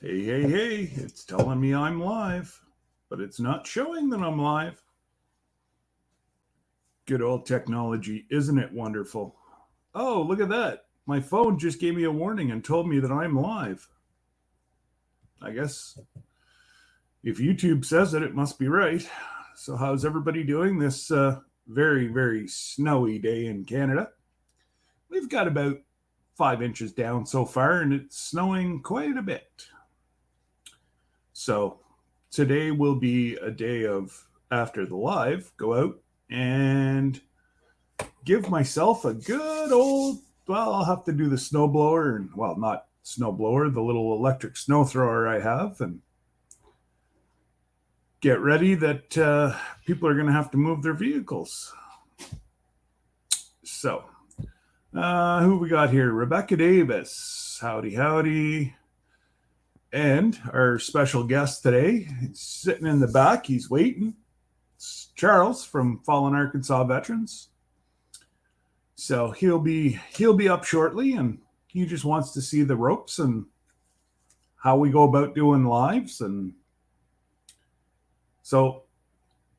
Hey, it's telling me I'm live, but it's not showing that I'm live. Good old technology, isn't it wonderful? Oh, look at that. My phone just gave me a warning and told me that I'm live. I guess if YouTube says it, it must be right. So, how's everybody doing this very, very snowy day in Canada? We've got about 5 inches down so far, and it's snowing quite a bit. So, today will be a day of after the live, go out and give myself a good old, well, I'll have to do the snowblower and, well, not snowblower, the little electric snow thrower I have, and get ready that people are going to have to move their vehicles. So, who we got here? Rebecca Davis. Howdy. And our special guest today, he's sitting in the back, he's waiting. It's Charles from Fallen Arkansas Veterans. So he'll be up shortly, and he just wants to see the ropes and how we go about doing lives, and so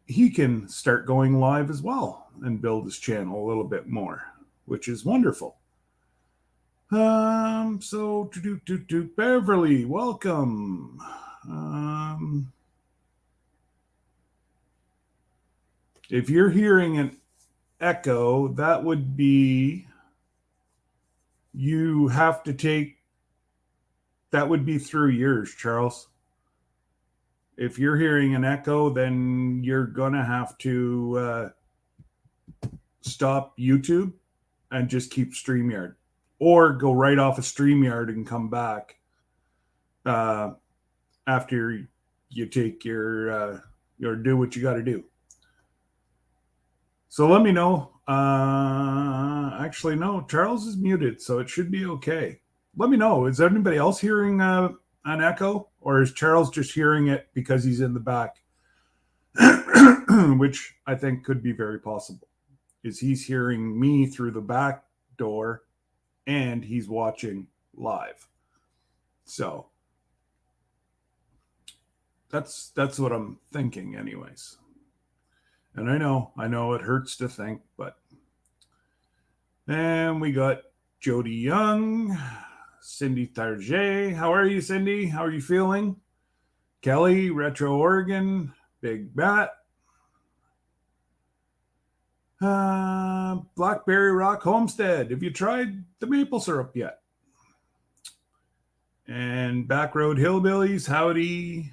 he can start going live as well and build his channel a little bit more, which is wonderful. So Beverly, welcome. If you're hearing an echo, that would be you have to take, that would be through yours, Charles. If you're hearing an echo, then you're gonna have to stop YouTube and just keep StreamYard, or go right off of StreamYard and come back after you take your do what you got to do. So let me know. Actually, no, Charles is muted, so it should be okay. Let me know. Is anybody else hearing an echo, or is Charles just hearing it because he's in the back? Which I think could be very possible. Is he's hearing me through the back door and he's watching live. So that's what I'm thinking anyways. And I know it hurts to think, but. And we got Jody Young, Cindy Target. How are you, Cindy? How are you feeling? Kelly, Retro Oregon, Big Bat. Blackberry Rock Homestead. Have you tried the maple syrup yet? And Backroad Hillbillies, howdy.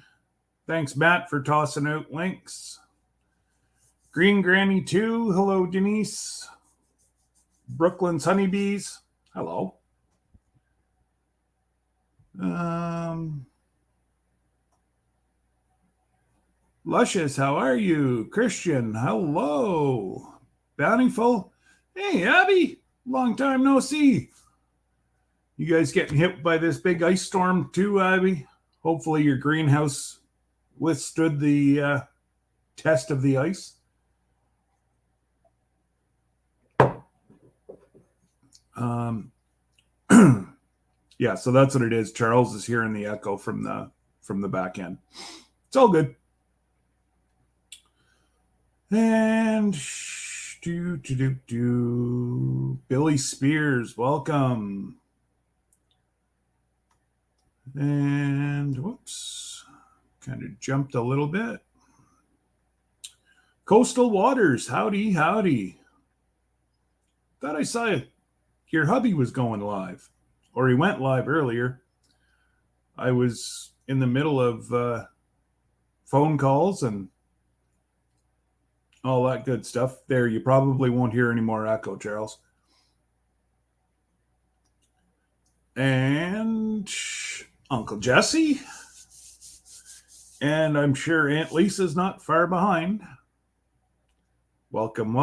Thanks, Matt, for tossing out links. Green Granny 2, hello, Denise. Brooklyn's Honeybees, hello. Luscious, how are you? Christian, hello. Bountiful, hey, Abby, long time no see. You guys getting hit by this big ice storm too, Abby? Hopefully your greenhouse withstood the test of the ice. Yeah, so that's what it is. Charles is hearing the echo from the back end. It's all good. And Billy Spears, welcome. And whoops, kind of jumped a little bit. Coastal Waters, howdy. Thought I saw your hubby was going live, or he went live earlier. I was in the middle of phone calls and all that good stuff. There, you probably won't hear any more echo, Charles. And Uncle Jesse. And I'm sure Aunt Lisa's not far behind. Welcome.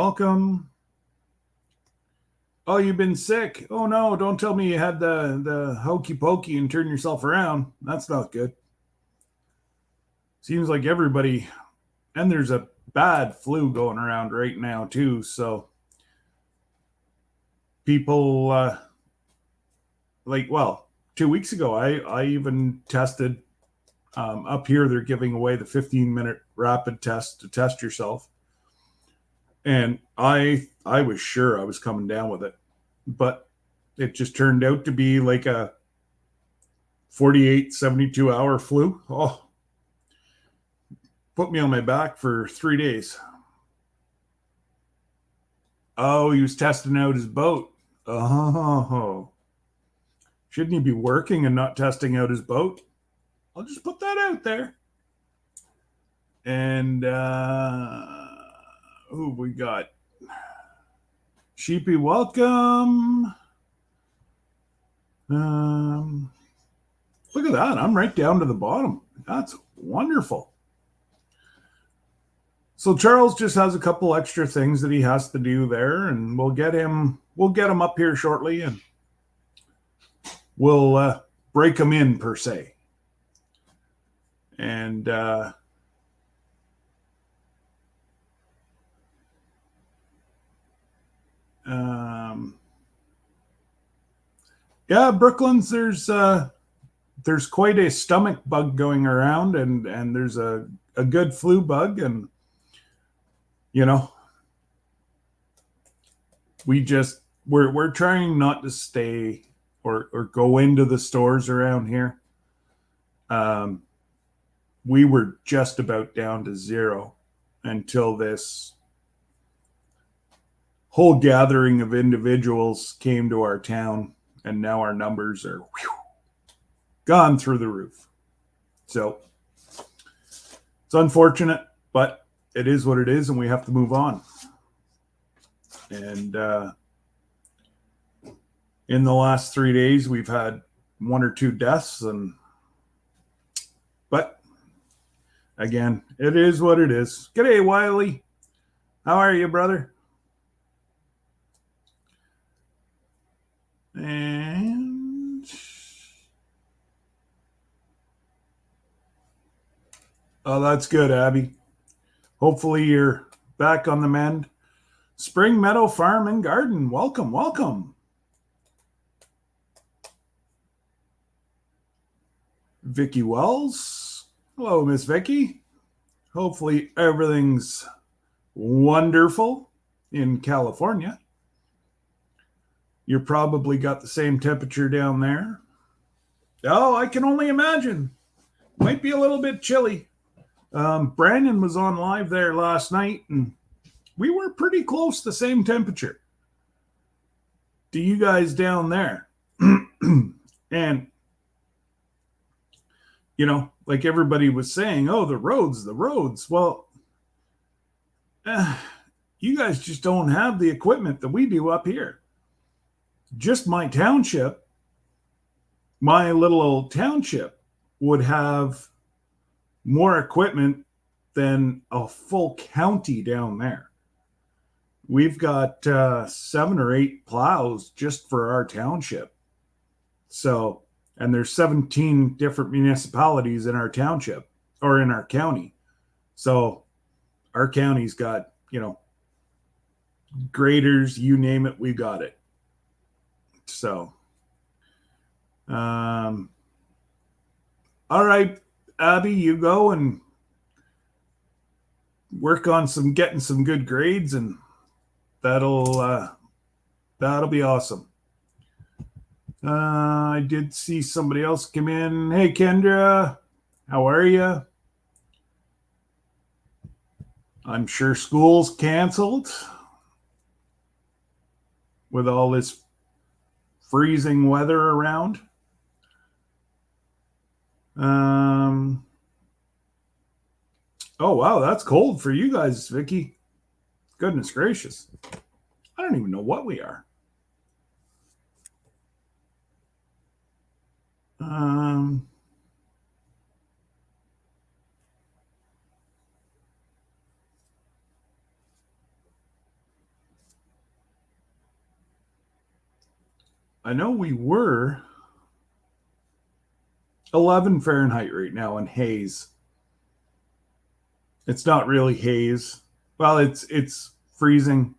Oh, you've been sick. Oh, no, don't tell me you had the hokey pokey and turn yourself around. That's not good. Seems like everybody, and there's a bad flu going around right now too, so people 2 weeks ago, I even tested up here. They're giving away the 15-minute rapid test to test yourself. And I was sure I was coming down with it, but it just turned out to be like a 48, 72 hour flu. Oh, put me on my back for 3 days. Oh, he was testing out his boat. Oh, shouldn't he be working and not testing out his boat? I'll just put that out there. And who we got? Sheepy, welcome. Look at that. I'm right down to the bottom. That's wonderful. So Charles just has a couple extra things that he has to do there, and we'll get him up here shortly, and we'll break him in per se. And yeah, Brooklands, there's quite a stomach bug going around, and there's a good flu bug, and you know, we're trying not to stay or go into the stores around here. We were just about down to zero until this whole gathering of individuals came to our town, and now our numbers are gone through the roof. So it's unfortunate, but it is what it is, and we have to move on. And in the last 3 days, we've had 1 or 2 deaths, but again, it is what it is. G'day, Wiley. How are you, brother? And oh, that's good, Abby. Hopefully you're back on the mend. Spring Meadow Farm and Garden. Welcome, welcome. Vicky Wells. Hello, Miss Vicky. Hopefully everything's wonderful in California. You're probably got the same temperature down there. Oh, I can only imagine. Might be a little bit chilly. Brandon was on live there last night, and we were pretty close to the same temperature. To you guys down there. And, you know, like everybody was saying, oh, the roads. Well, you guys just don't have the equipment that we do up here. Just my township, my little old township, would have more equipment than a full county down there. We've got 7 or 8 plows just for our township. So, and there's 17 different municipalities in our township or in our county. So our county's got, you know, graders, you name it, we got it. So, all right, Abby, you go and work on getting some good grades, and that'll be awesome. I did see somebody else come in. Hey, Kendra, how are you? I'm sure school's canceled with all this freezing weather around. Oh, wow, that's cold for you guys, Vicky. Goodness gracious. I don't even know what we are. I know we were 11 Fahrenheit right now in haze. It's not really haze. Well, it's freezing.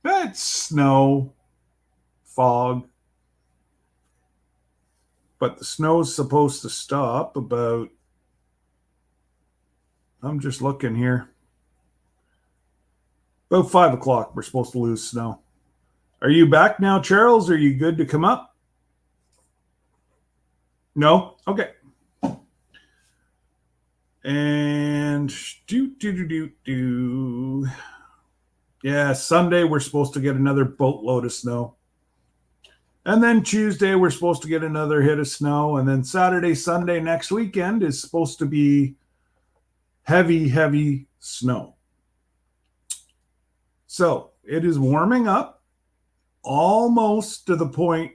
It's snow, fog, but the snow's supposed to stop about, I'm just looking here, about 5 o'clock. We're supposed to lose snow. Are you back now, Charles? Are you good to come up? No? Okay. And yeah, Sunday we're supposed to get another boatload of snow. And then Tuesday we're supposed to get another hit of snow. And then Saturday, Sunday next weekend is supposed to be heavy, heavy snow. So it is warming up almost to the point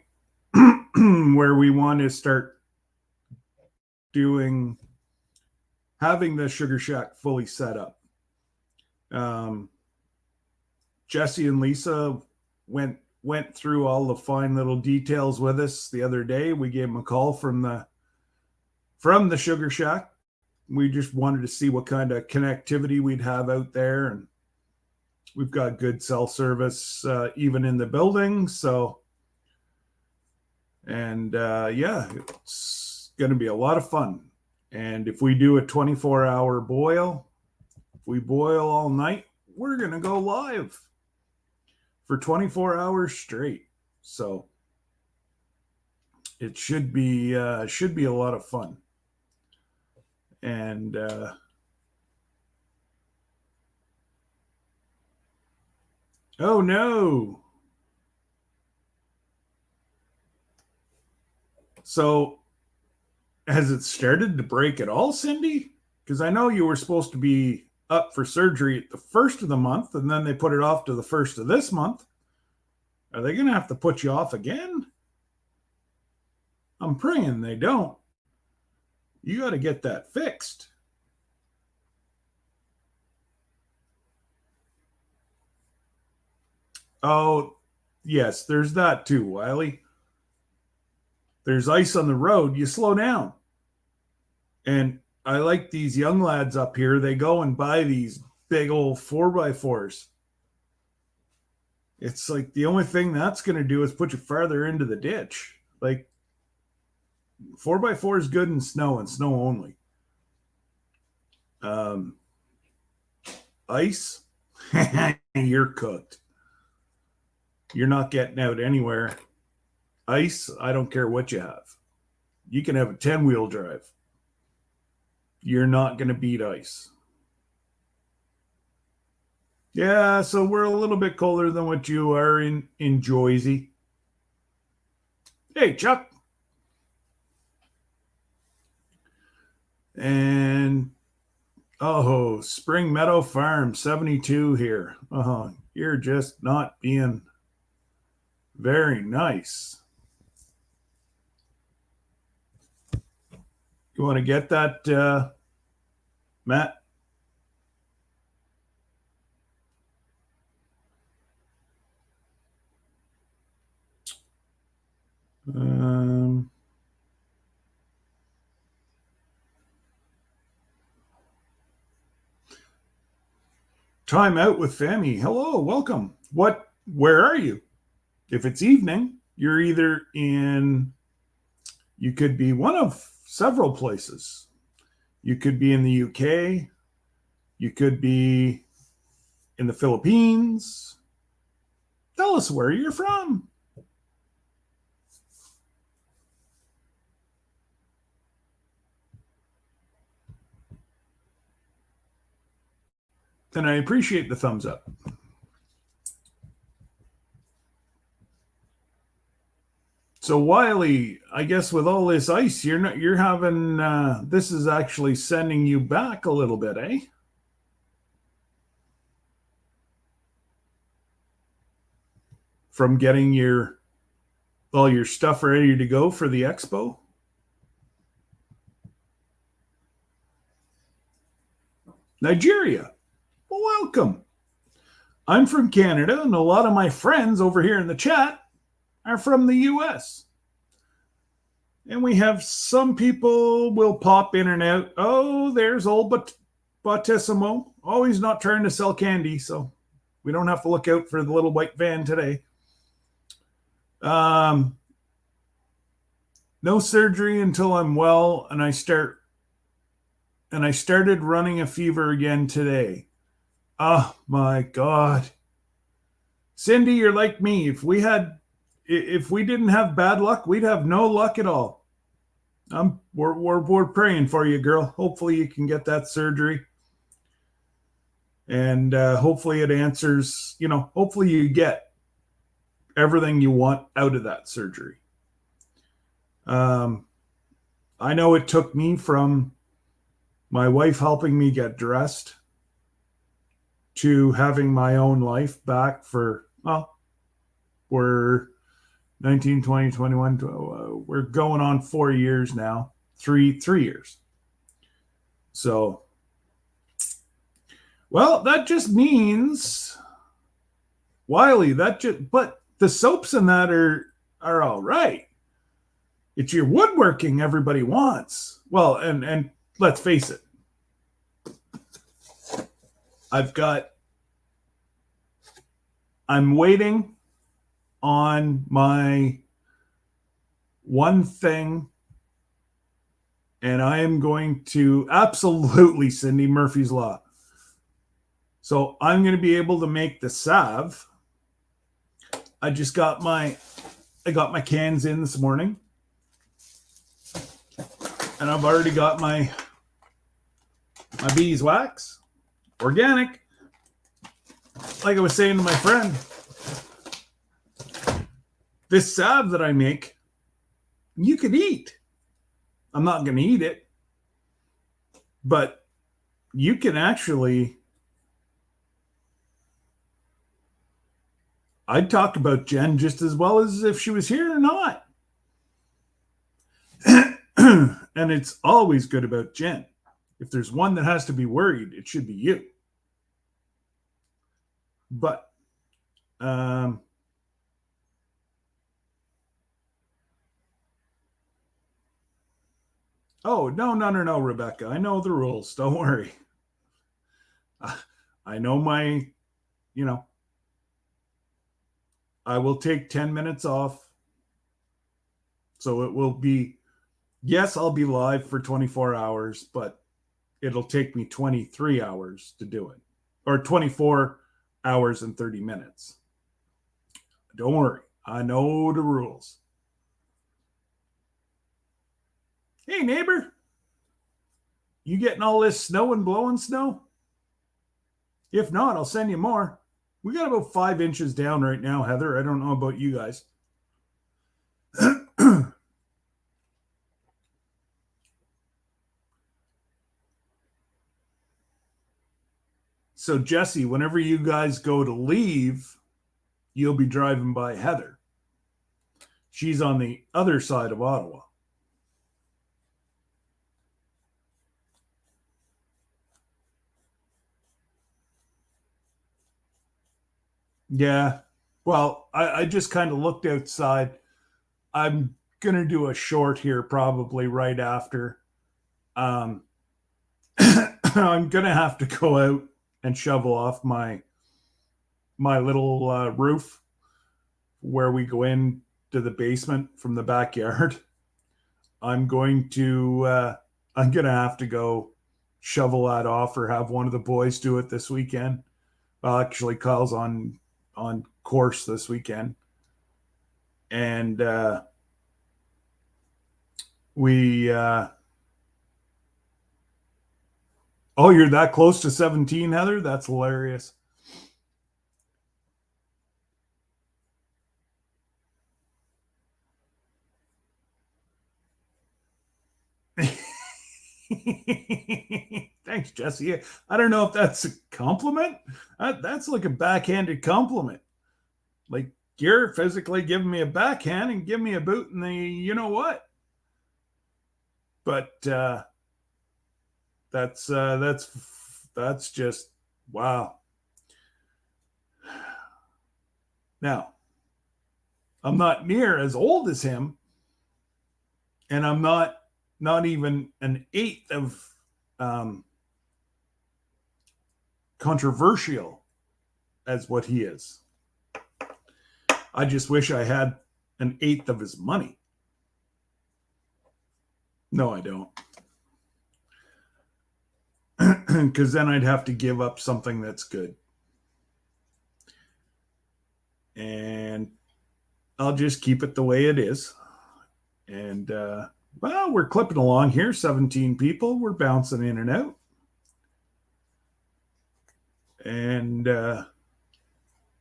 where we want to start having the Sugar Shack fully set up. Jesse and Lisa went through all the fine little details with us the other day. We gave them a call from the Sugar Shack. We just wanted to see what kind of connectivity we'd have out there, and we've got good cell service even in the building. So, and yeah, it's going to be a lot of fun. And if we do a 24-hour boil, if we boil all night, we're going to go live for 24 hours straight. So it should be a lot of fun. And oh no. So has it started to break at all, Cindy? Because I know you were supposed to be up for surgery at the first of the month, and then they put it off to the first of this month. Are they going to have to put you off again? I'm praying they don't. You got to get that fixed. Oh, yes, there's that too, Wiley. There's ice on the road. You slow down. And I like these young lads up here. They go and buy these big old 4x4s. It's like the only thing that's going to do is put you farther into the ditch. Like 4x4 is good in snow and snow only. Ice, you're cooked. You're not getting out anywhere. Ice, I don't care what you have. You can have a 10-wheel drive. You're not going to beat ice. Yeah, so we're a little bit colder than what you are in Joyzy. Hey, Chuck. And oh, Spring Meadow Farm 72 here. You're just not being very nice. You want to get that, Matt? Time out with Femi. Hello, welcome. Where are you? If it's evening, you're either you could be one of several places. You could be in the UK. You could be in the Philippines. Tell us where you're from. And I appreciate the thumbs up. So Wiley, I guess with all this ice, you're having this is actually sending you back a little bit, eh? From getting all your stuff ready to go for the expo. Nigeria. Well, welcome. I'm from Canada, and a lot of my friends over here in the chat are from the US. And we have some people will pop in and out. Oh, there's old Battissimo. Always not trying to sell candy. So We don't have to look out for the little white van today. No surgery until I'm well, and I started running a fever again today. Oh my God. Cindy, you're like me. If we didn't have bad luck, we'd have no luck at all. We're praying for you, girl. Hopefully you can get that surgery. And hopefully it answers, hopefully you get everything you want out of that surgery. I know it took me from my wife helping me get dressed to having my own life back for, we're 19, 20, 21, we're going on 4 years now, three years. So, well, that just means, Wiley, but the soaps in that are all right. It's your woodworking everybody wants. Well, and let's face it. I'm waiting on my one thing, and I am going to absolutely Cindy Murphy's Law. So I'm going to be able to make the salve. I got my cans in this morning, and I've already got my beeswax, organic. Like I was saying to my friend, this salve that I make, you could eat. I'm not going to eat it, but you can actually. I'd talk about Jen just as well as if she was here or not. And it's always good about Jen. If there's one that has to be worried, it should be you. But oh, no, Rebecca. I know the rules. Don't worry. I know I will take 10 minutes off. So it will be, yes, I'll be live for 24 hours, but it'll take me 23 hours to do it, or 24 hours and 30 minutes. Don't worry. I know the rules. Hey, neighbor, you getting all this snow and blowing snow? If not, I'll send you more. We got about 5 inches down right now, Heather. I don't know about you guys. So, Jesse, whenever you guys go to leave, you'll be driving by Heather. She's on the other side of Ottawa. Yeah. Well, I just kind of looked outside. I'm going to do a short here probably right after. I'm going to have to go out and shovel off my little roof where we go in to the basement from the backyard. I'm going to have to go shovel that off or have one of the boys do it this weekend. Well, actually, Kyle's on course this weekend, and we oh, you're that close to 17, Heather? That's hilarious. Thanks, Jesse. I don't know if that's a compliment. That's like a backhanded compliment. Like, you're physically giving me a backhand and give me a boot in the you know what. But that's just wow. Now, I'm not near as old as him, and I'm not even an eighth of controversial as what he is. I just wish I had an eighth of his money. No, I don't. Because then I'd have to give up something that's good. And I'll just keep it the way it is. And, well, we're clipping along here. 17 people. We're bouncing in and out. And,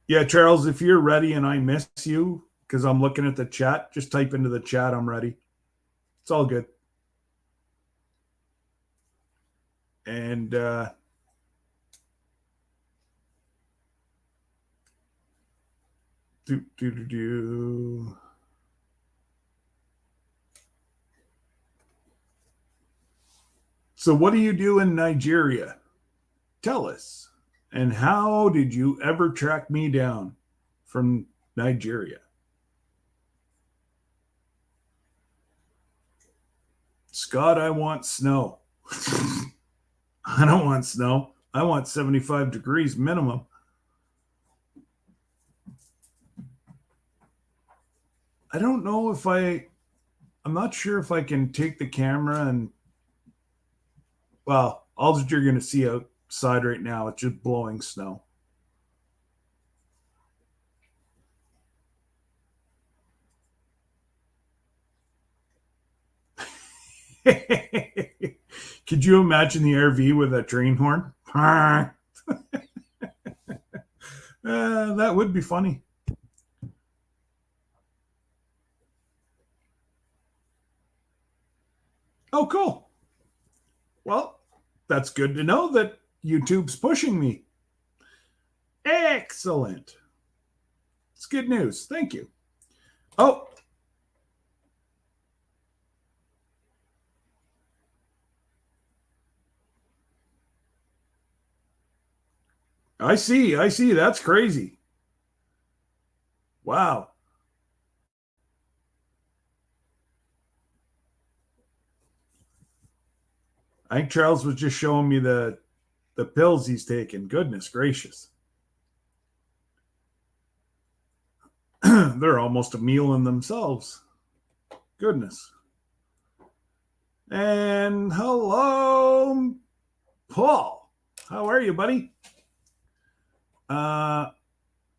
yeah, Charles, if you're ready and I miss you because I'm looking at the chat, just type into the chat, I'm ready. It's all good. And, So what do you do in Nigeria? Tell us. And how did you ever track me down from Nigeria? Scott, I want snow. I don't want snow. I want 75 degrees minimum. I don't know if I'm not sure if I can take the camera and, well, all that you're going to see outside right now, it's just blowing snow. Could you imagine the RV with a train horn? That would be funny. Oh, cool. Well, that's good to know that YouTube's pushing me. Excellent. It's good news. Thank you. Oh. I see. That's crazy. Wow. I think Charles was just showing me the pills he's taking. Goodness gracious. They're almost a meal in themselves. Goodness. And hello, Paul. How are you, buddy? I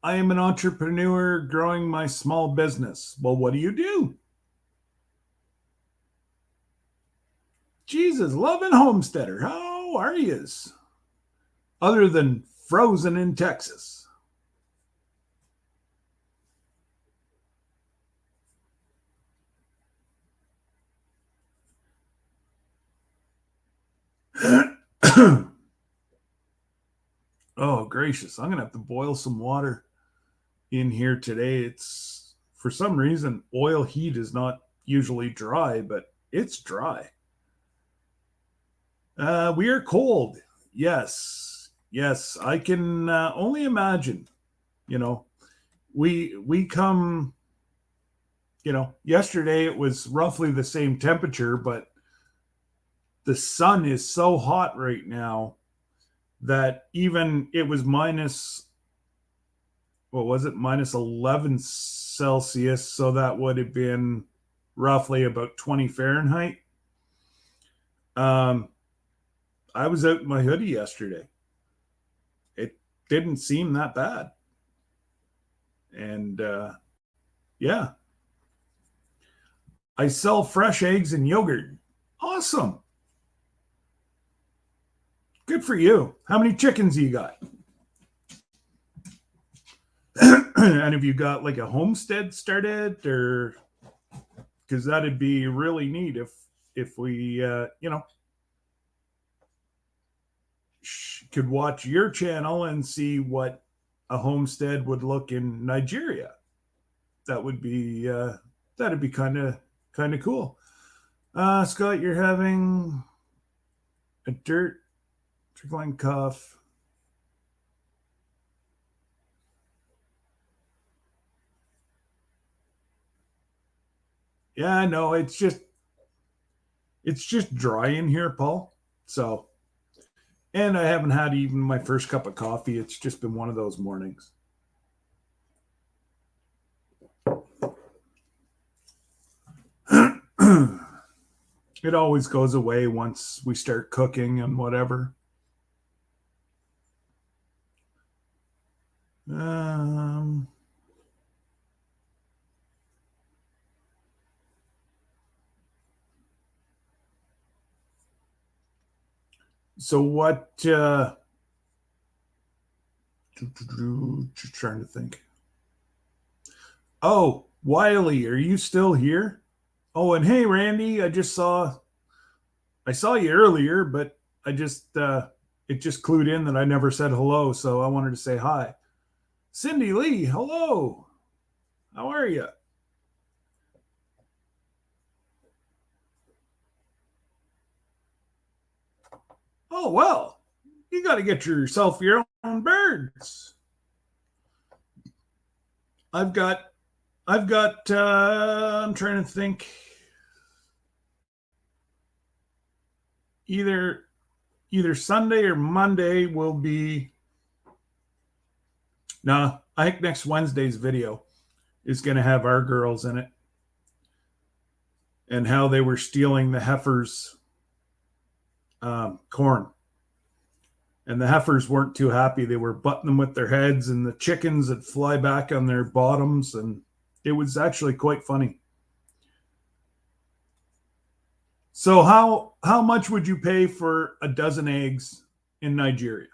am an entrepreneur growing my small business. Well, what do you do? Jesus, loving homesteader. How are yous? Other than frozen in Texas. Oh, gracious. I'm going to have to boil some water in here today. It's, for some reason, oil heat is not usually dry, but it's dry. We are cold. Yes. I can only imagine. We come. Yesterday it was roughly the same temperature, but the sun is so hot right now that even it was minus, what was it, minus 11 Celsius. So that would have been roughly about 20 Fahrenheit. I was out in my hoodie yesterday. It didn't seem that bad. And yeah. I sell fresh eggs and yogurt. Awesome. Good for you. How many chickens you got? And have you got like a homestead started, or because that'd be really neat if we could watch your channel and see what a homestead would look in Nigeria. That would be that'd be kind of cool. Scott, you're having a dirt trickling cough. Yeah, no, it's just dry in here, Paul. So And I haven't had even my first cup of coffee. It's just been one of those mornings. It always goes away once we start cooking and whatever. Um, so what? Just trying to think. Oh, Wiley, are you still here? Oh, and hey, Randy, I saw you earlier, but I just it just clued in that I never said hello, so I wanted to say hi. Cindy Lee, hello. How are you? Oh well, you got to get yourself your own birds. I've got, I've got. I'm trying to think. Either either Sunday or Monday will be. Nah, I think next Wednesday's video is going to have our girls in it and how they were stealing the heifers' corn. And the heifers weren't too happy. They were butting them with their heads, and the chickens would fly back on their bottoms. And it was actually quite funny. So how much would you pay for a dozen eggs in Nigeria?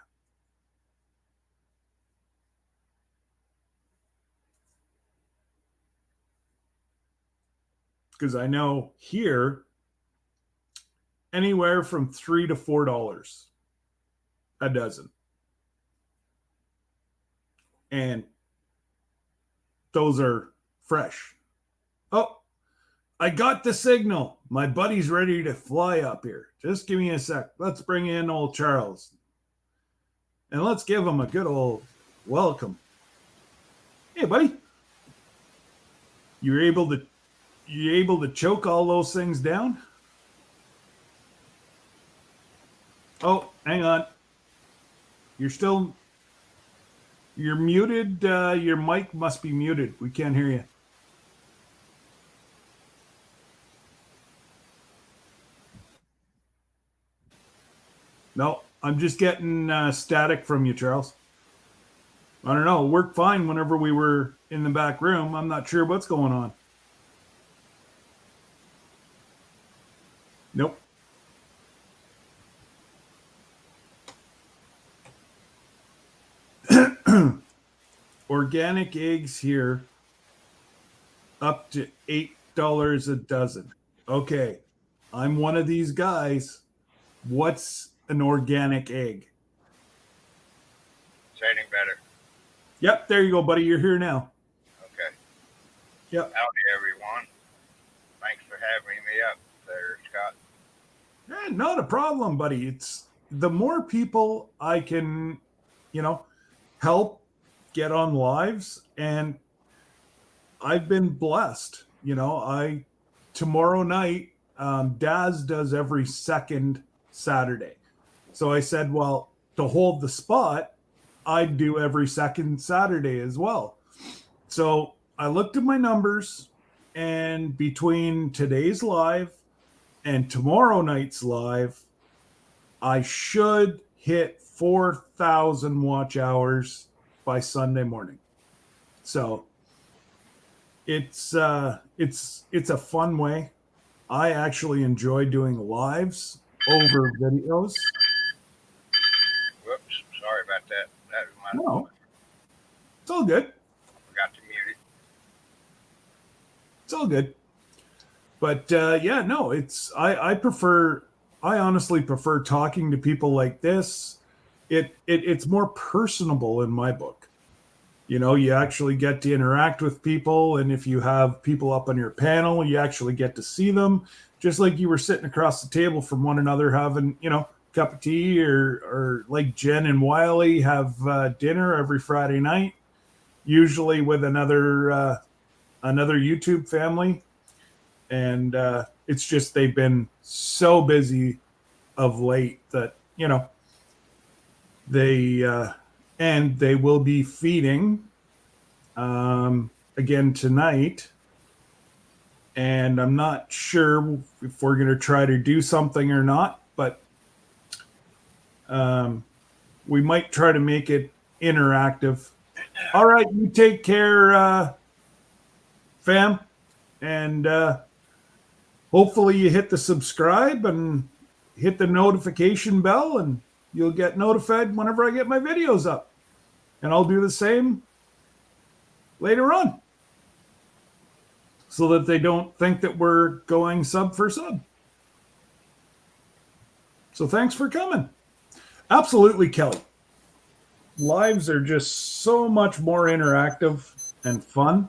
Because I know here anywhere from $3 to $4 a dozen, and those are fresh. Oh, I got the signal. My buddy's ready to fly up here. Just give me a sec. Let's bring in old Charles and let's give him a good old welcome. Hey, buddy. You're able to choke all those things down? Oh, hang on. You're muted. Your mic must be muted. We can't hear you. No, I'm just getting static from you, Charles. I don't know. It worked fine whenever we were in the back room. I'm not sure what's going on. Nope. Organic eggs here up to $8 a dozen. Okay. I'm one of these guys. What's an organic egg? Is that any better? Yep, there you go, buddy. You're here now. Okay. Yep. Howdy, everyone. Thanks for having me up there, Scott. Not a problem, buddy. It's the more people I can, help get on lives, and I've been blessed. I tomorrow night, Daz does every second Saturday. So I said, well, to hold the spot, I'd do every second Saturday as well. So I looked at my numbers, and between today's live and tomorrow night's live, I should hit 4,000 watch hours by Sunday morning. So it's a fun way. I actually enjoy doing lives over videos. Whoops, sorry about that. That was my No, it's all good. Forgot to mute it. It's all good. But yeah, no, I honestly prefer talking to people like this. It's more personable in my book. You actually get to interact with people, and if you have people up on your panel, you actually get to see them, just like you were sitting across the table from one another having, a cup of tea, or like Jen and Wiley have dinner every Friday night, usually with another YouTube family. And it's just they've been so busy of late that And they will be feeding again tonight. And I'm not sure if we're going to try to do something or not, but we might try to make it interactive. All right, you take care, fam, and hopefully you hit the subscribe and hit the notification bell, and you'll get notified whenever I get my videos up. And I'll do the same later on, so that they don't think that we're going sub for sub. So thanks for coming. Absolutely, Kelly. Lives are just so much more interactive and fun.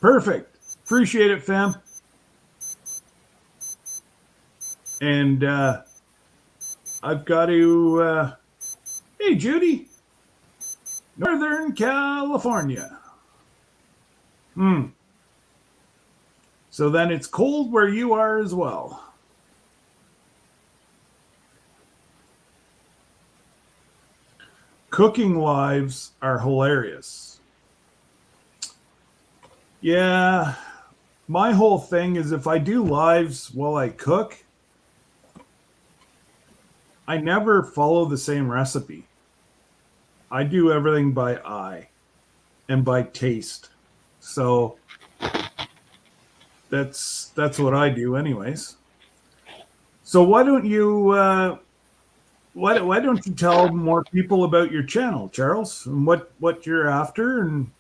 Perfect. Appreciate it, fam. And I've got to... hey, Judy. Northern California. So then it's cold where you are as well. Cooking lives are hilarious. Yeah, my whole thing is if I do lives while I cook, I never follow the same recipe. I do everything by eye and by taste. So that's what I do anyways. So why don't you why don't you tell more people about your channel, Charles, and what you're after and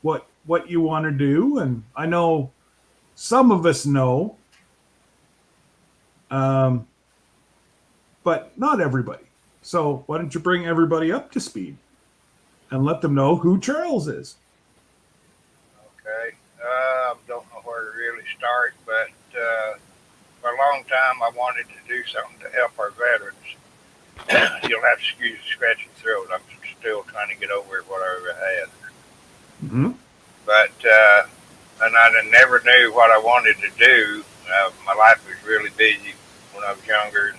what you want to do? And I know some of us know, but not everybody. So why don't you bring everybody up to speed and let them know who Charles is? Okay. Don't know where to really start, but for a long time I wanted to do something to help our veterans. You'll have to excuse the scratchy throat. I'm still trying to get over whatever I had. Mm-hmm. But and I never knew what I wanted to do. My life was really busy when I was younger, and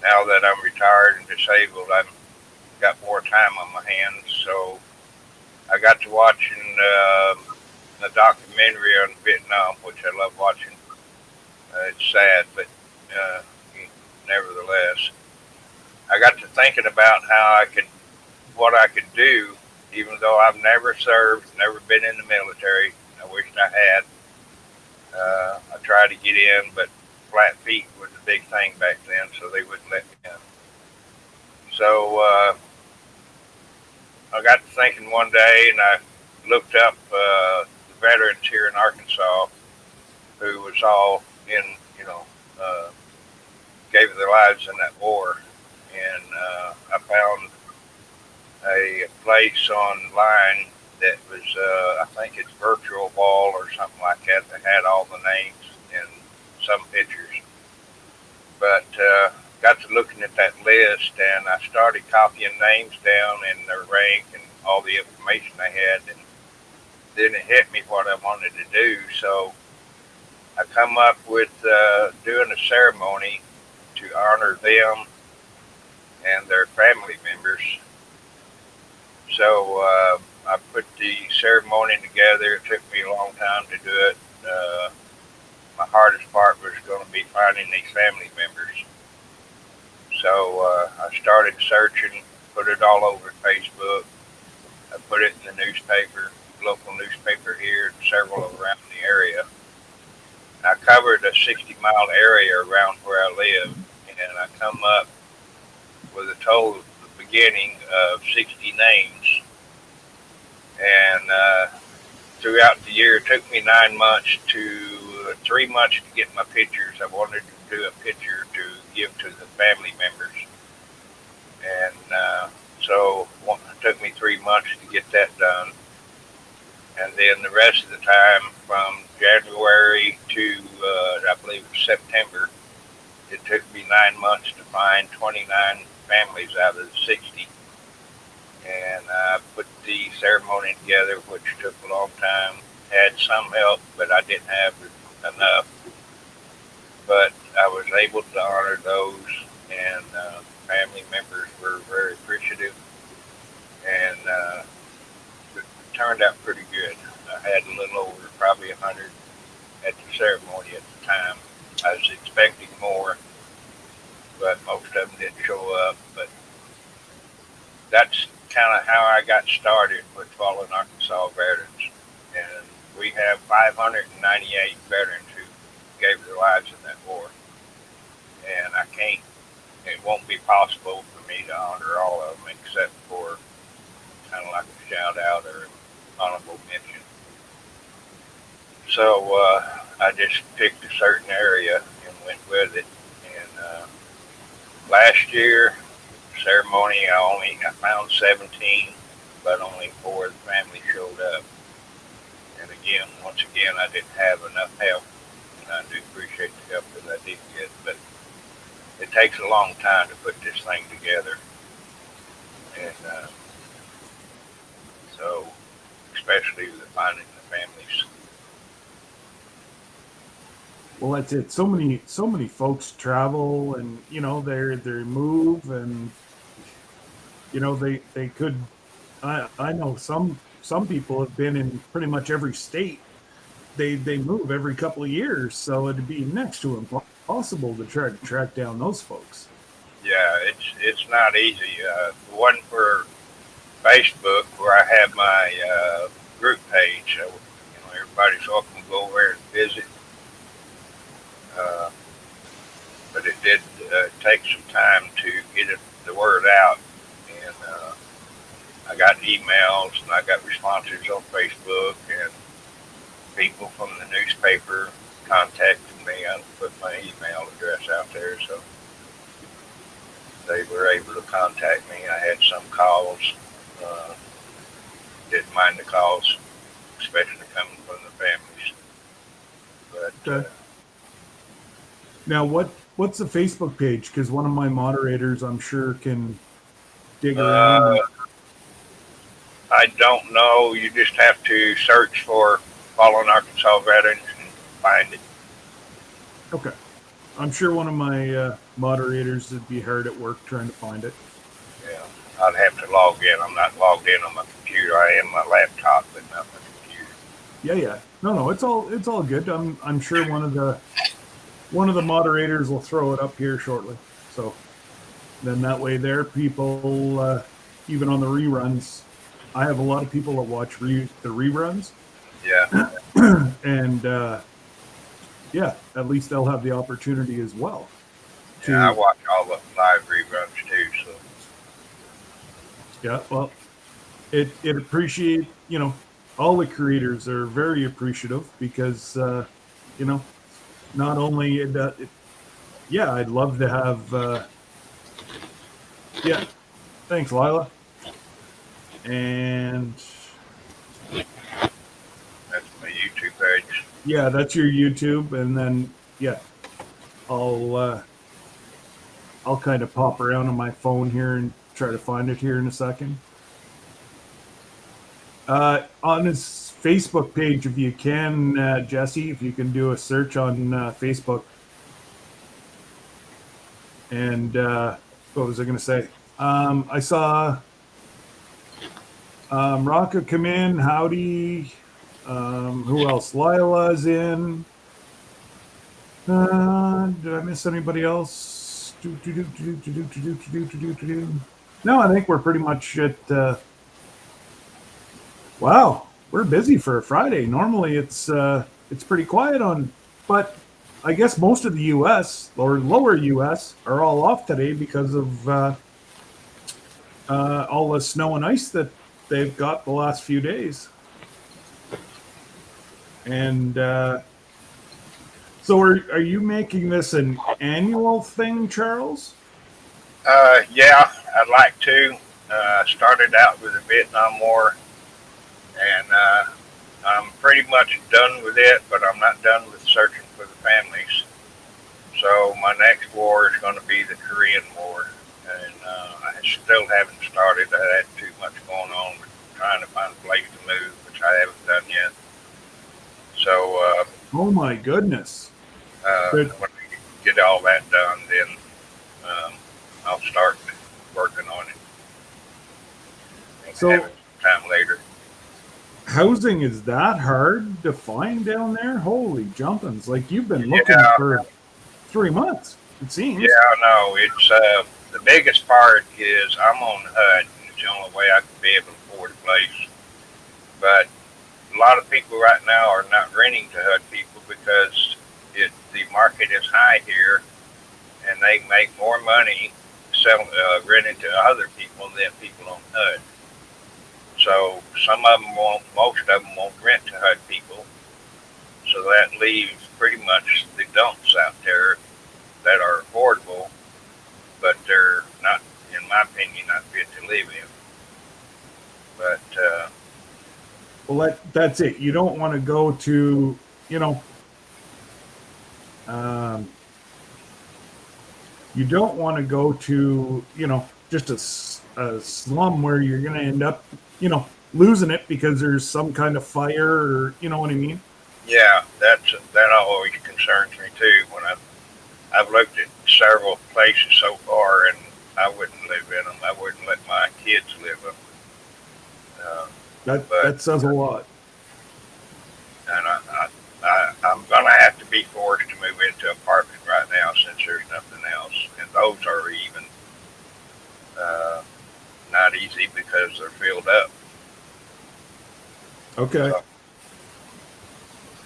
now that I'm retired and disabled, I've got more time on my hands. So I got to watching a documentary on Vietnam, which I love watching. It's sad, but nevertheless, I got to thinking about what I could do, even though I've never served, never been in the military. I wished I had. I tried to get in, but flat feet was a big thing back then, so they wouldn't let me in. So I got to thinking one day, and I looked up the veterans here in Arkansas who was all in, gave their lives in that war. And I found a place online that was, I think it's Virtual Wall or something like that, that had all the names and some pictures. But got to looking at that list, and I started copying names down and their rank and all the information I had, and then it hit me what I wanted to do. So I come up with doing a ceremony to honor them and their family members. So I put the ceremony together. It took me a long time to do it. My hardest part was going to be finding these family members. So I started searching, put it all over Facebook. I put it in the newspaper, local newspaper here, and several around the area. I covered a 60-mile area around where I live, and I come up with a total at the beginning of 60 names. And throughout the year, it took me 9 months to 3 months to get my pictures. I wanted to do a picture to give to the family members. And so it took me 3 months to get that done. And then the rest of the time, from January to, I believe it was September, it took me 9 months to find 29 families out of the 60. And I put the ceremony together, which took a long time. Had some help, but I didn't have enough. But I was able to honor those and family members were very appreciative, and it turned out pretty good. I had a little over probably 100 at the ceremony at the time. I was expecting more, but most of them didn't show up. But that's kind of how I got started with Fallen Arkansas Veterans. And we have 598 veterans who gave their lives in that war. And it won't be possible for me to honor all of them except for kind of like a shout out or an honorable mention. So I just picked a certain area and went with it. And last year, ceremony, I found 17, but only 4 of the family showed up. And once again, I didn't have enough help, and I do appreciate the help that I did get. But it takes a long time to put this thing together, and so especially the finding the families. Well, that's it. So many folks travel, and they move, and they could. I know some people have been in pretty much every state. They move every couple of years, so it'd be next to impossible to try to track down those folks. Yeah, it's not easy. The one for Facebook where I have my group page, everybody's welcome to go over there and visit. Uh, but it did take some time to get the word out, and I got emails and I got responses on Facebook, and people from the newspaper contacted me. I put my email address out there, so they were able to contact me. I had some calls. Uh, didn't mind the calls, especially coming from the families. But Okay. Now, what's the Facebook page? Because one of my moderators, I'm sure, can dig around. I don't know. You just have to search for Fallen Arkansas Veterans and find it. Okay. I'm sure one of my moderators would be hard at work trying to find it. Yeah, I'd have to log in. I'm not logged in on my computer. I am my laptop, but not my computer. Yeah. No, it's all good. I'm sure one of the moderators will throw it up here shortly. So then that way there, people, even on the reruns, I have a lot of people that watch the reruns. Yeah. And yeah, at least they'll have the opportunity as well. Yeah, I watch all the live reruns too. So yeah, well, it appreciate all the creators are very appreciative because not only yeah, I'd love to have yeah, thanks Lila. And that's my YouTube page. yeah, that's your YouTube, and then yeah, I'll kind of pop around on my phone here and try to find it here in a second. On his Facebook page, if you can, Jesse, if you can do a search on Facebook. And what was I going to say? I saw Raka come in. Howdy. Who else? Lila's in. Did I miss anybody else? No, I think we're pretty much at. Wow, we're busy for a Friday. Normally, it's pretty quiet but I guess most of the U.S. or lower U.S. are all off today because of all the snow and ice that they've got the last few days. And so are you making this an annual thing, Charles? Yeah, I'd like to. Started out with the Vietnam War, and I'm pretty much done with it, but I'm not done with searching for the families. So my next war is going to be the Korean War, and I still haven't started. I had too much going on with trying to find a place to move, which I haven't done yet. So oh my goodness! when we get all that done, then I'll start working on it and So have it time later. housing, is that hard to find down there? Holy jumpins. Like you've been looking Yeah, for 3 months, it yeah, seems. no, it's the biggest part is I'm on HUD. It's the only way I can be able to afford a place. But a lot of people right now are not renting to HUD people because the market is high here, and they make more money selling renting to other people than people on HUD. So some of them won't, most of them won't rent to HUD people. So that leaves pretty much the dumps out there that are affordable, but they're not, in my opinion, not fit to live in. But Well, that's it. You don't want to go to, you know, um, you don't want to go to, just a slum where you're going to end up, losing it because there's some kind of fire or, you know what I mean? yeah, that always concerns me too. When I've looked at several places so far, and I wouldn't live in them. I wouldn't let my kids live in them. But That says a lot. and I'm gonna have to be forced to move into an apartment right now since there's nothing else, and those are even uh, not easy because they're filled up. Okay. So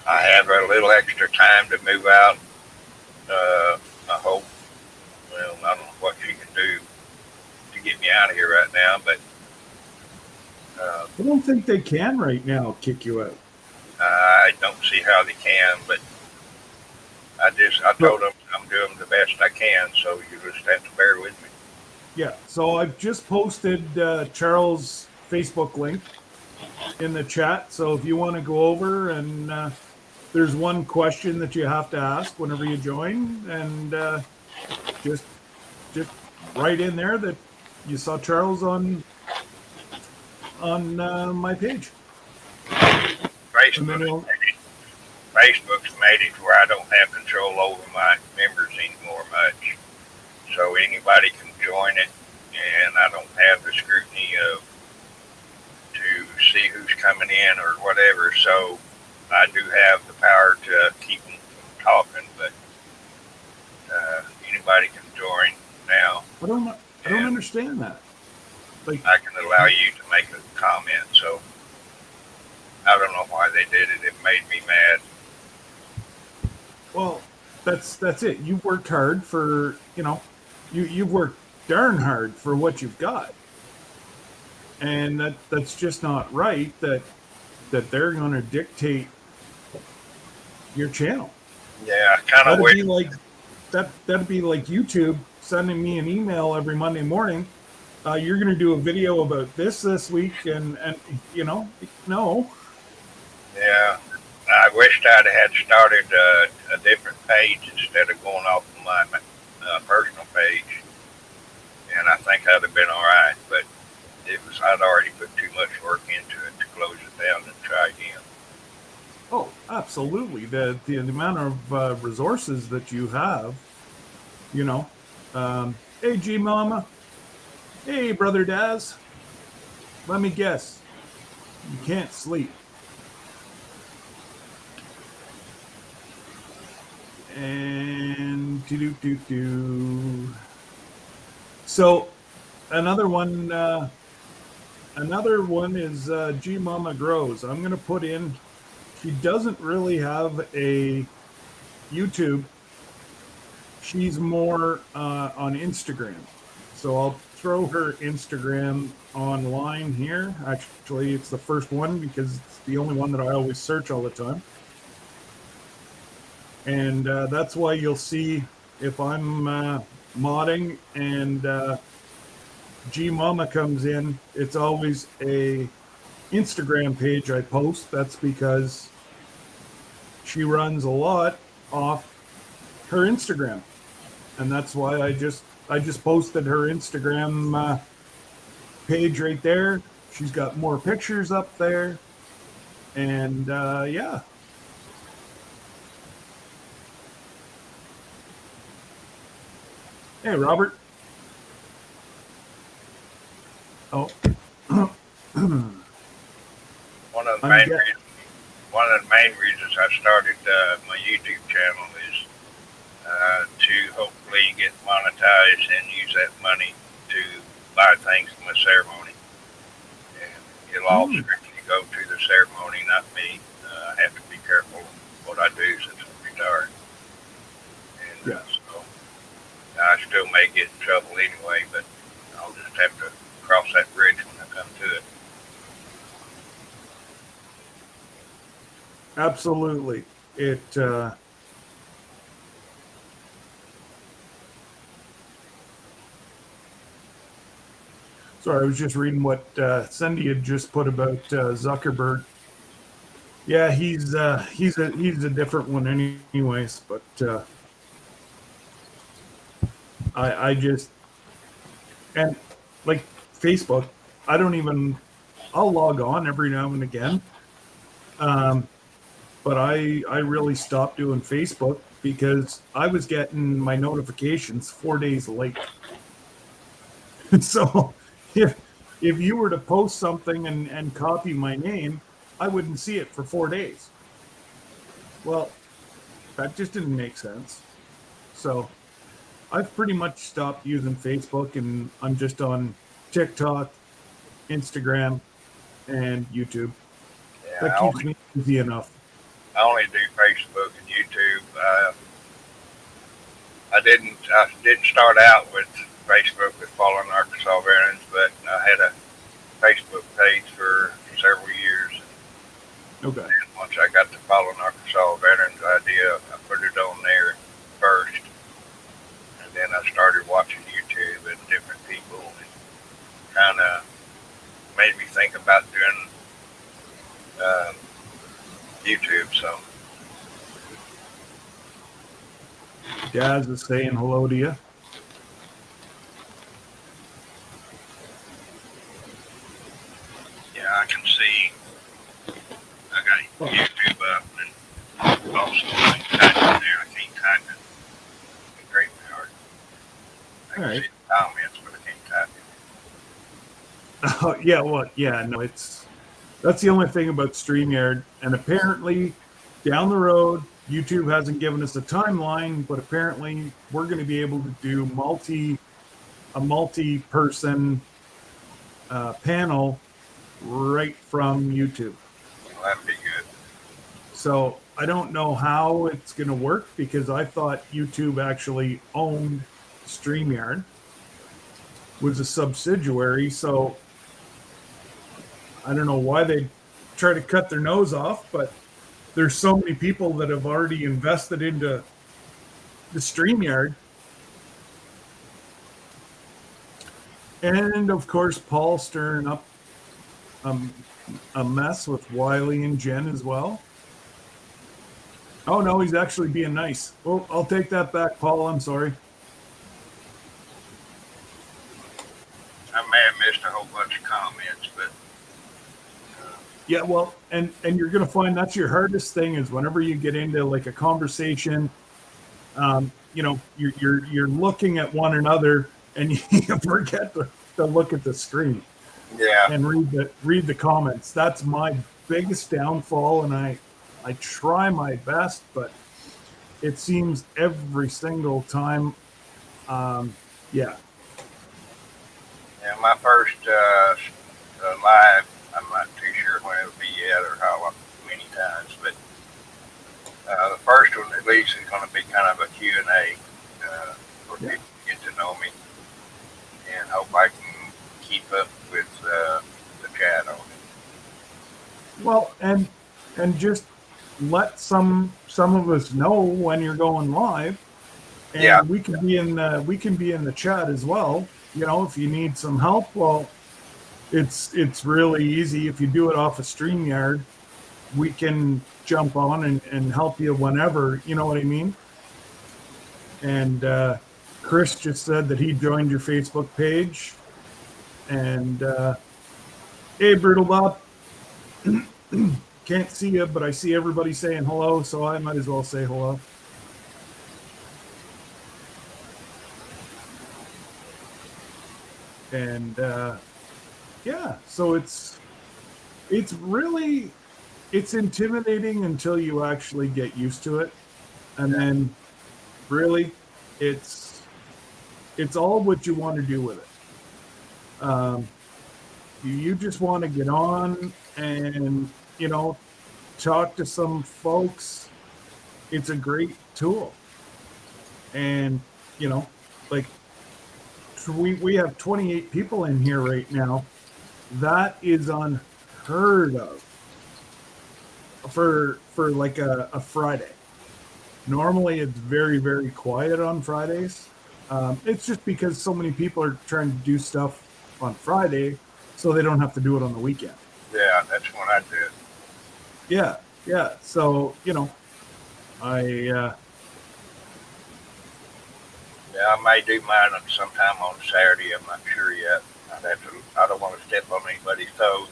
I have a little extra time to move out. I hope. Well, I don't know what she can do to get me out of here right now, but I don't think they can right now kick you out. I don't see how they can. But I But told them I'm doing the best I can, so you just have to bear with me. yeah, so I've just posted Charles' Facebook link in the chat. So if you want to go over and there's one question that you have to ask whenever you join, and just just write in there that you saw Charles on my page, and then Facebook's he'll. Facebook's made it where I don't have control over my members anymore much. So anybody can join it, and I don't have the scrutiny of to see who's coming in or whatever. So I do have the power to keep them from talking, but anybody can join now, I don't and understand that. Like, I can allow you to make a comment. So I don't know why they did it. It made me mad. well, that's it. You've worked hard for, you've worked darn hard for what you've got, and that's just not right. That they're going to dictate your channel. Yeah, I kind of That'd wish. be like that'd be like YouTube sending me an email every Monday morning. You're going to do a video about this week, and no. Yeah, I wished I'd had started a different page instead of going off of my personal page, and I think I'd have been all right. But I'd already put too much work into it to close it down and try again. Oh, absolutely. The amount of resources that you have, you know. Hey, G Mama. Hey, brother Daz. Let me guess. You can't sleep. And do. So another one. Another one is G Mama Grows. I'm gonna put in. She doesn't really have a YouTube. She's more on Instagram. So I'll throw her Instagram online here. Actually, it's the first one because it's the only one that I always search all the time. And that's why you'll see if I'm modding and G Mama comes in, it's always a Instagram page I post. That's because she runs a lot off her Instagram, and that's why I just posted her Instagram page right there. She's got more pictures up there, and yeah. Hey, Robert. Oh, One of the I'm main get. reasons, one of the main reasons I started my YouTube channel is to hopefully get monetized and use that money to buy things for my ceremony. And it'll all Hmm, strictly go to the ceremony, not me. I have to be careful what I do since I'm retired. And yeah, so I still may get in trouble anyway, but I'll just have to cross that bridge when I come to it. absolutely. It. Sorry, I was just reading what Cindy had just put about Zuckerberg. Yeah, he's a different one, anyways. But I just and like Facebook, I don't even. I'll log on every now and again, um, but I really stopped doing Facebook because I was getting my notifications 4 days late. So if if you were to post something and copy my name, I wouldn't see it for 4 days. Well, that just didn't make sense. So I've pretty much stopped using Facebook and I'm just on TikTok, Instagram, and YouTube. Yeah, That keeps me busy enough. I only do Facebook and YouTube. I didn't start out with Facebook with Fallen Arkansas Veterans, but I had a Facebook page for several years. Okay. And once I got the Fallen Arkansas Veterans idea, I put it on there first, and then I started watching YouTube and different people, and kind of made me think about doing uh, YouTube. So Daz is saying hello to you. yeah, I can see I got Oh, YouTube up, and also I can type in there. I can't type it. It's great hard. I all can see right. the comments, but I can't type it. Oh, yeah, well, yeah, no, that's the only thing about StreamYard. And apparently, down the road, YouTube hasn't given us a timeline, but apparently, we're going to be able to do a multi-person panel right from YouTube. Well, that'd be good. So I don't know how it's going to work because I thought YouTube actually owned StreamYard, was a subsidiary. So I don't know why they try to cut their nose off, but there's so many people that have already invested into the StreamYard. And of course, Paul stirring up um, a mess with Wiley and Jen as well. Oh, no, he's actually being nice. Oh, I'll take that back, Paul. I'm sorry. I may have missed a whole bunch of comments, but Yeah, well, and you're going to find that's your hardest thing is whenever you get into like a conversation, you're looking at one another and you forget to look at the screen yeah, and read the comments. That's my biggest downfall, and I try my best, but it seems every single time. Yeah, yeah. My first live, I'm not too sure when it'll be yet or how many times, but the first one at least is going to be kind of a Q and A for yeah. people to get to know me, and hope I can keep up with the chat on it. Well, and just let some of us know when you're going live, Yeah, and we can be in the chat as well. If you need some help, well, it's really easy. If you do it off of StreamYard, we can jump on and help you whenever. You know what I mean? And Chris just said that he joined your Facebook page. And hey, Brutal Bob, can't see you, but I see everybody saying hello, so I might as well say hello. And Yeah, so it's really it's intimidating until you actually get used to it, and then really it's all what you want to do with it. You just want to get on and talk to some folks. It's a great tool, and you know like we have 28 people in here right now. That is unheard of for like a Friday. Normally, it's very, very quiet on Fridays. It's just because so many people are trying to do stuff on Friday, so they don't have to do it on the weekend. Yeah, that's when I do it. Yeah, yeah. So I Yeah, I may do mine sometime on Saturday. I'm not sure yet. I don't want to step on anybody's toes.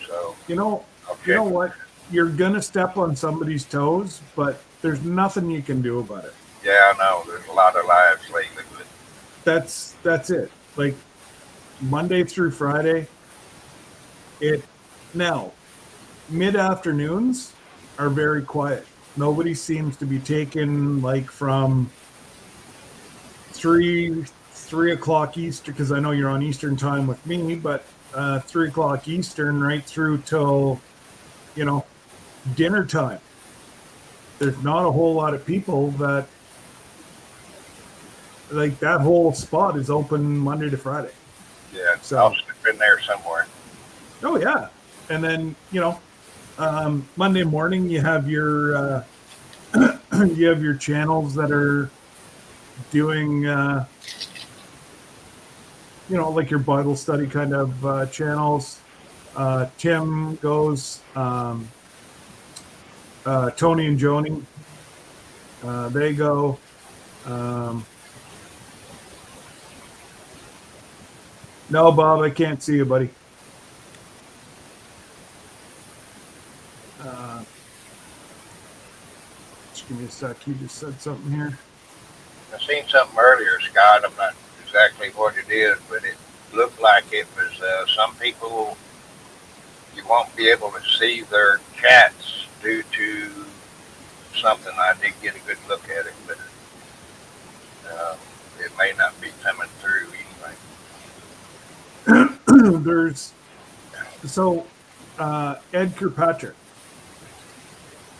So you know I'll you know check. what? You're gonna step on somebody's toes, but there's nothing you can do about it. Yeah, I know. There's a lot of lives lately, but That's it. Like Monday through Friday, it now mid afternoons are very quiet. Nobody seems to be taking like from three o'clock Eastern, because I know you're on Eastern time with me, but 3 o'clock Eastern right through till dinner time. There's not a whole lot of people that like that whole spot is open Monday to Friday. yeah, I'll So slip in there somewhere. oh yeah, and then Monday morning you have your you have your channels that are doing like your Bible study kind of channels. Tim goes, Tony and Joni, they go. Um, no, Bob, I can't see you, buddy. Uh, just give me a sec. He just said something here. I seen something earlier, Scott. I'm not exactly what it is, but it looked like it was some people you won't be able to see their chats due to something. I did get a good look at it, but it may not be coming through anyway. There's so Ed Kirkpatrick.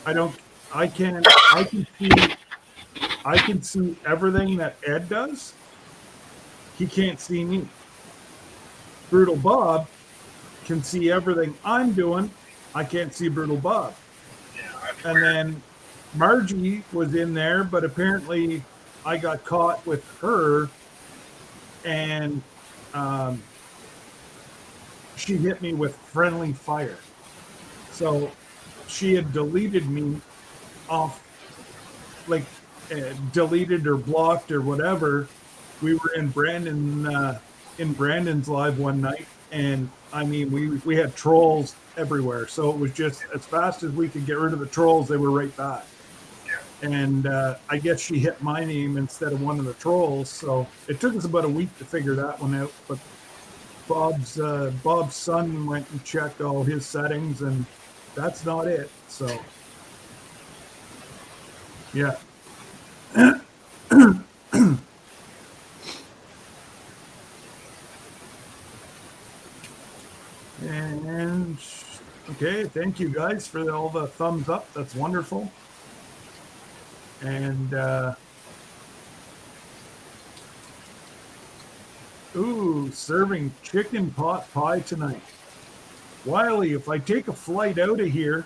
I don't. I can. I can see. I can see everything that Ed does. He can't see me. Brutal Bob can see everything I'm doing. I can't see Brutal Bob. Yeah, that's And weird. then Margie was in there, but apparently I got caught with her, and um, she hit me with friendly fire. So she had deleted me off, like deleted or blocked or whatever. We were in Brandon's live one night, and I mean we had trolls everywhere. So it was just as fast as we could get rid of the trolls, they were right back. Yeah, And I guess she hit my name instead of one of the trolls. So it took us about a week to figure that one out. But Bob's son went and checked all his settings, and that's not it. So yeah. And okay, thank you guys for all the thumbs up. That's wonderful. And ooh, serving chicken pot pie tonight. Wiley, if I take a flight out of here,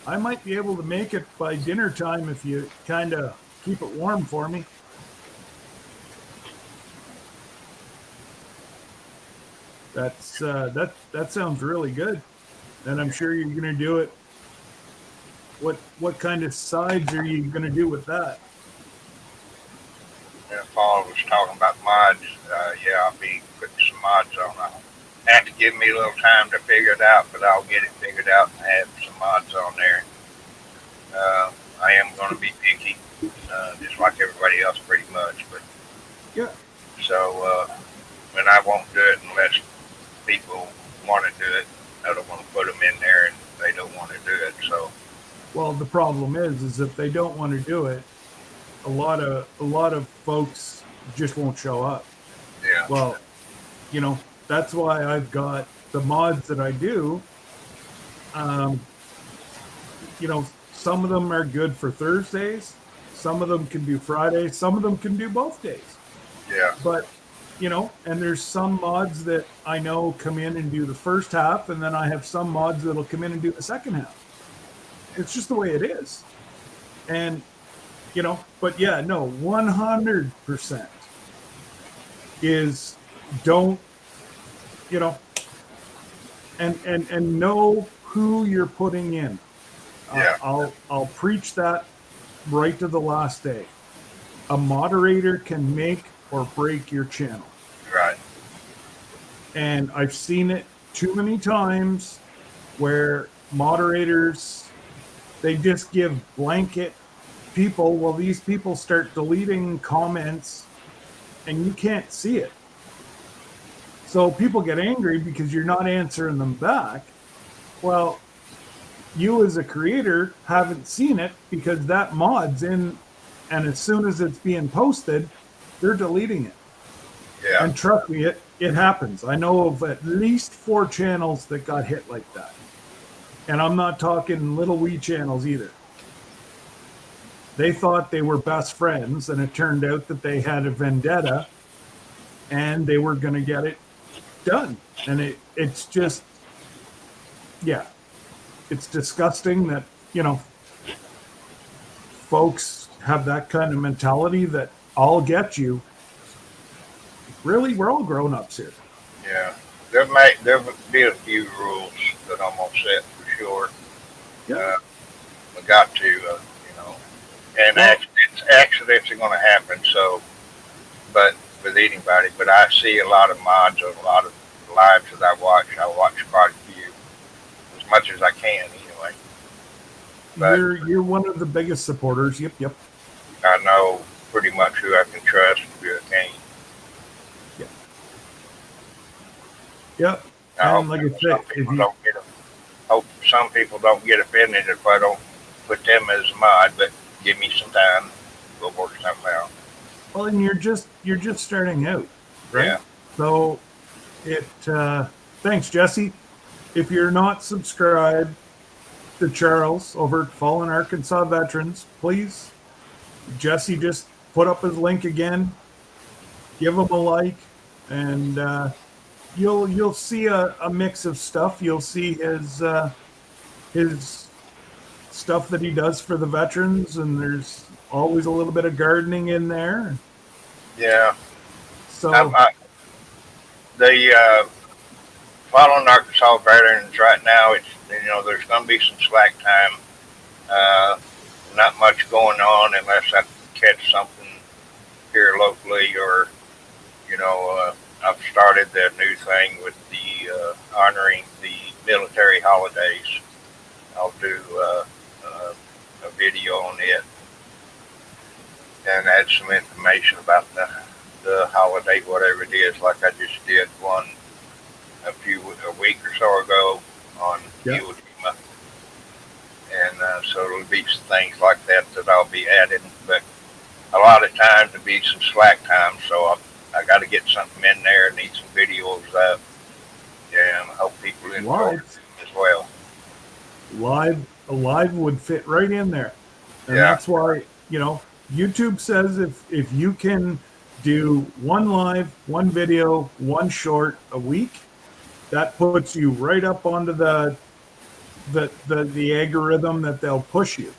I might be able to make it by dinner time if you kind of keep it warm for me. That sounds really good. And I'm sure you're gonna do it. What kind of sides are you gonna do with that? and Paul was talking about mods. Yeah, I'll be putting some mods on. I'll have to give me a little time to figure it out, but I'll get it figured out and have some mods on there. I am going to be picky, just like everybody else, pretty much. But Yeah. so, and I won't do it unless people want to do it. I don't want to put them in there and they don't want to do it. So, Well, the problem is if they don't want to do it, a lot of folks just won't show up. yeah. Well, that's why I've got the mods that I do. Um, some of them are good for Thursdays, some of them can do Fridays, some of them can do both days. Yeah. But, and there's some mods that I know come in and do the first half, and then I have some mods that'll come in and do the second half. It's just the way it is. And, but yeah, no, 100% is don't, and know who you're putting in. Yeah. I'll preach that right to the last day. A moderator can make or break your channel. Right. And I've seen it too many times where moderators, they just give blanket people. Well, these people start deleting comments and you can't see it. So people get angry because you're not answering them back. Well, you as a creator haven't seen it because that mod's in, and as soon as it's being posted, they're deleting it. Yeah. And trust me, it happens. I know of at least 4 channels that got hit like that. And I'm not talking little wee channels either. They thought they were best friends, and it turned out that they had a vendetta, and they were going to get it done. And it's just, yeah, it's disgusting that, folks have that kind of mentality that I'll get you. Really, we're all grown-ups here. Yeah. There'll be a few rules that I'm gonna set for sure. Yeah. We got to, and accidents are gonna happen. So, but with anybody, but I see a lot of mods on a lot of lives that I watch quite a few, as much as I can anyway. But You're one of the biggest supporters. Yep. I know pretty much who I can trust and who I can't. Yep. And like I said, hope some people don't get offended if I don't put them as a mod, but give me some time. We'll work something out. well, and you're just starting out, right? Yeah. So thanks, Jesse. If you're not subscribed to Charles over at Fallen Arkansas Veterans, please, Jesse just put up his link again. Give him a like, and you'll see a mix of stuff. You'll see his stuff that he does for the veterans, and there's always a little bit of gardening in there. Yeah. So the Following Arkansas Veterans right now, it's there's going to be some slack time. Not much going on unless I catch something here locally, or I've started the new thing with the honoring the military holidays. I'll do a video on it and add some information about the holiday, whatever it is, like I just did one a week or so ago on Iwo Jima. And so it'll be some things like that I'll be adding. But a lot of times it'll be some slack time, so I got to get something in there, need some videos up, and I hope people enjoy it as well. Live would fit right in there, and that's why YouTube says if you can do one live, one video, one short a week, that puts you right up onto the algorithm that they'll push you,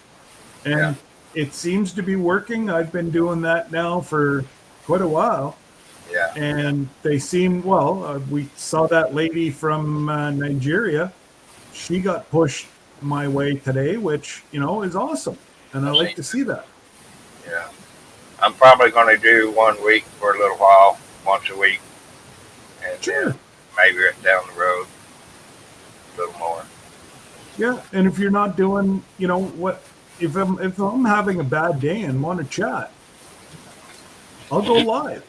and it seems to be working. I've been doing that now for quite a while. Yeah. And they seem, we saw that lady from Nigeria. She got pushed my way today, which, is awesome. And I like to see that. Yeah. I'm probably going to do 1 week for a little while, once a week. And sure. Then maybe down the road a little more. Yeah. And if you're not doing, if I'm having a bad day and want to chat, I'll go live.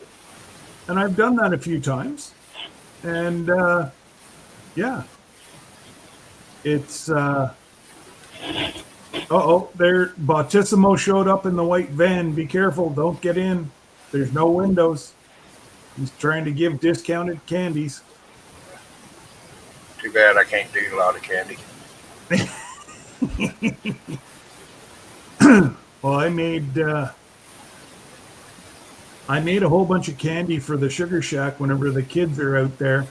And I've done that a few times. And Yeah. It's there Bautissimo showed up in the white van. Be careful, don't get in. There's no windows. He's trying to give discounted candies. Too bad I can't do a lot of candy. Well, I made a whole bunch of candy for the Sugar Shack whenever the kids are out there.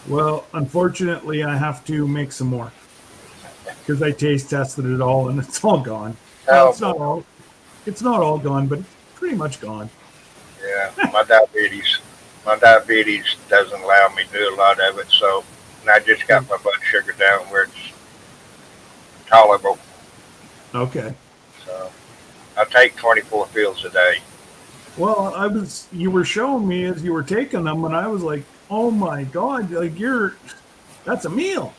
Well, unfortunately, I have to make some more because I taste tested it all and it's all gone. Well, it's not all gone, but it's pretty much gone. Yeah, my diabetes doesn't allow me to do a lot of it. So, and I just got my blood sugar down where it's tolerable. Okay. So, I take 24 pills a day. Well, you were showing me as you were taking them, and I was like, oh my God, like that's a meal.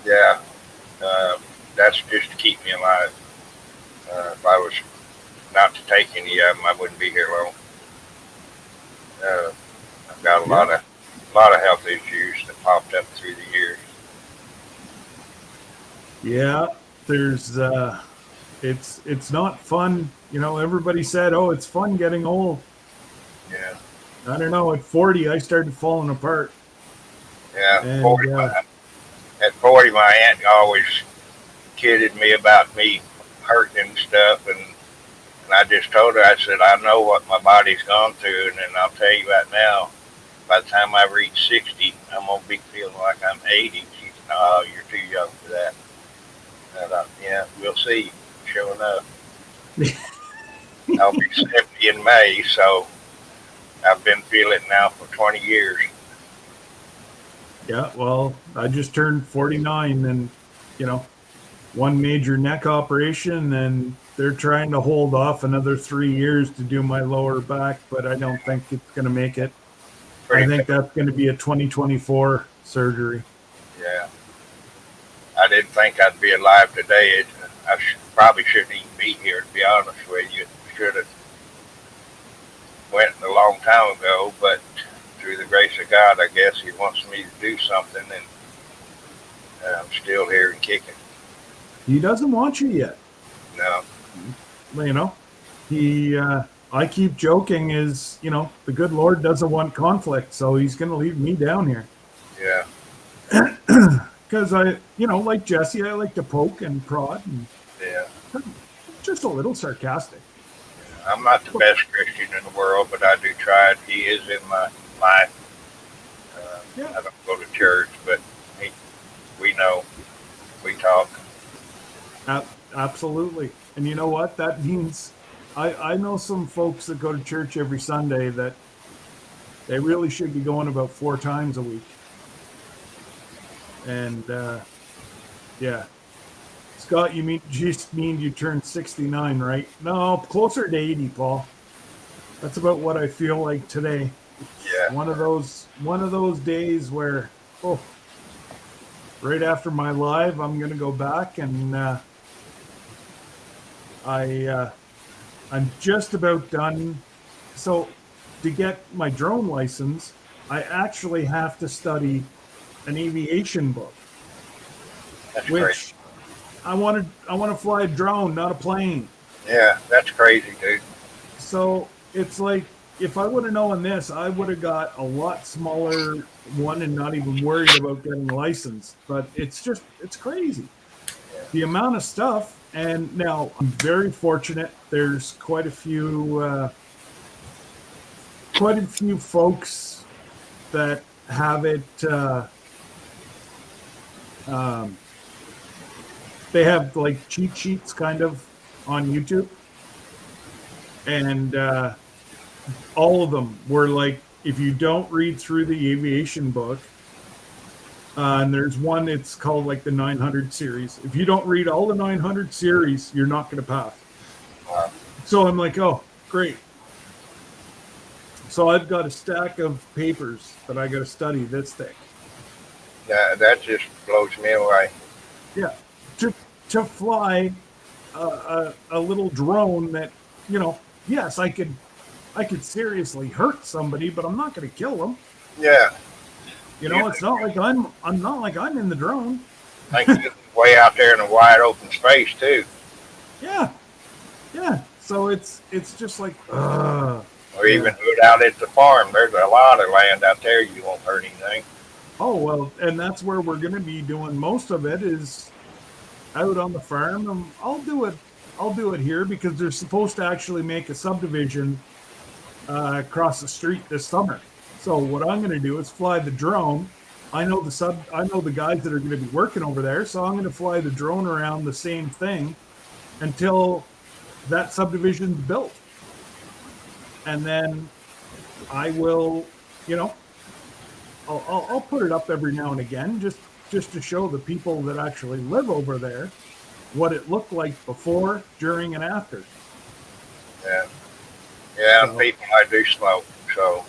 Yeah, that's just to keep me alive. If I was not to take any of them, I wouldn't be here long. I've got a lot of health issues that popped up through the years. Yeah, there's it's not fun. You know, everybody said, "Oh, it's fun getting old." Yeah. I don't know. At 40, I started falling apart. Yeah. And, 40, at 40, my aunt always kidded me about me hurting and stuff, and I just told her, I said, I know what my body's gone through, and then I'll tell you right now, by the time I reach 60, I'm gonna be feeling like I'm 80. She said, "No, you're too young for that." And I thought, yeah, we'll see. Sure enough. I'll be 70 in May, so I've been feeling it now for 20 years. Yeah, well, I just turned 49 and, you know, one major neck operation, and they're trying to hold off another 3 years to do my lower back, but I don't think it's going to make it. I think that's going to be a 2024 surgery. Yeah. I didn't think I'd be alive today. I probably shouldn't even be here, to be honest with you. Should have went a long time ago, but through the grace of God, I guess He wants me to do something, and I'm still here and kicking. He doesn't want you yet. No. You know, I keep joking is, you know, the good Lord doesn't want conflict, so He's going to leave me down here. Yeah. Because like Jesse, I like to poke and prod. And yeah. Just a little sarcastic. I'm not the best Christian in the world, but I do try it. He is in my life. I don't go to church, but we know. We talk. Absolutely. And you know what? That means I know some folks that go to church every Sunday that they really should be going about 4 times a week. And yeah. Scott, you just mean you turned 69, right? No, closer to 80, Paul. That's about what I feel like today. Yeah. One of those days where, right after my live, I'm gonna go back and I'm just about done. So to get my drone license, I actually have to study an aviation book. That's which crazy. I want to fly a drone, not a plane. Yeah, that's crazy, dude. So it's like, if I would have known this, I would have got a lot smaller one and not even worried about getting licensed. But it's crazy. Yeah. The amount of stuff. And now I'm very fortunate. There's quite a few folks that have it. They have like cheat sheets kind of on YouTube. And all of them were like, if you don't read through the aviation book, and there's one, it's called like the 900 series. If you don't read all the 900 series, you're not going to pass. Wow. So I'm like, oh, great. So I've got a stack of papers that I got to study this thick. That just blows me away. Yeah. To fly a little drone that, yes, I could seriously hurt somebody, but I'm not going to kill them. Yeah. You know, it's not like I'm not like I'm in the drone. I think you're way out there in a wide open space too. Yeah, yeah. So it's just like, Or even out at the farm. There's a lot of land out there. You won't hurt anything. oh well, and that's where we're going to be doing most of it is out on the farm. And I'll do it here because they're supposed to actually make a subdivision across the street this summer. So what I'm going to do is fly the drone. I know the guys that are going to be working over there, so I'm going to fly the drone around the same thing until that subdivision's built. And then I will, you know, I'll put it up every now and again just to show the people that actually live over there what it looked like before, during, and after. Yeah. Yeah, and people, I do smoke, so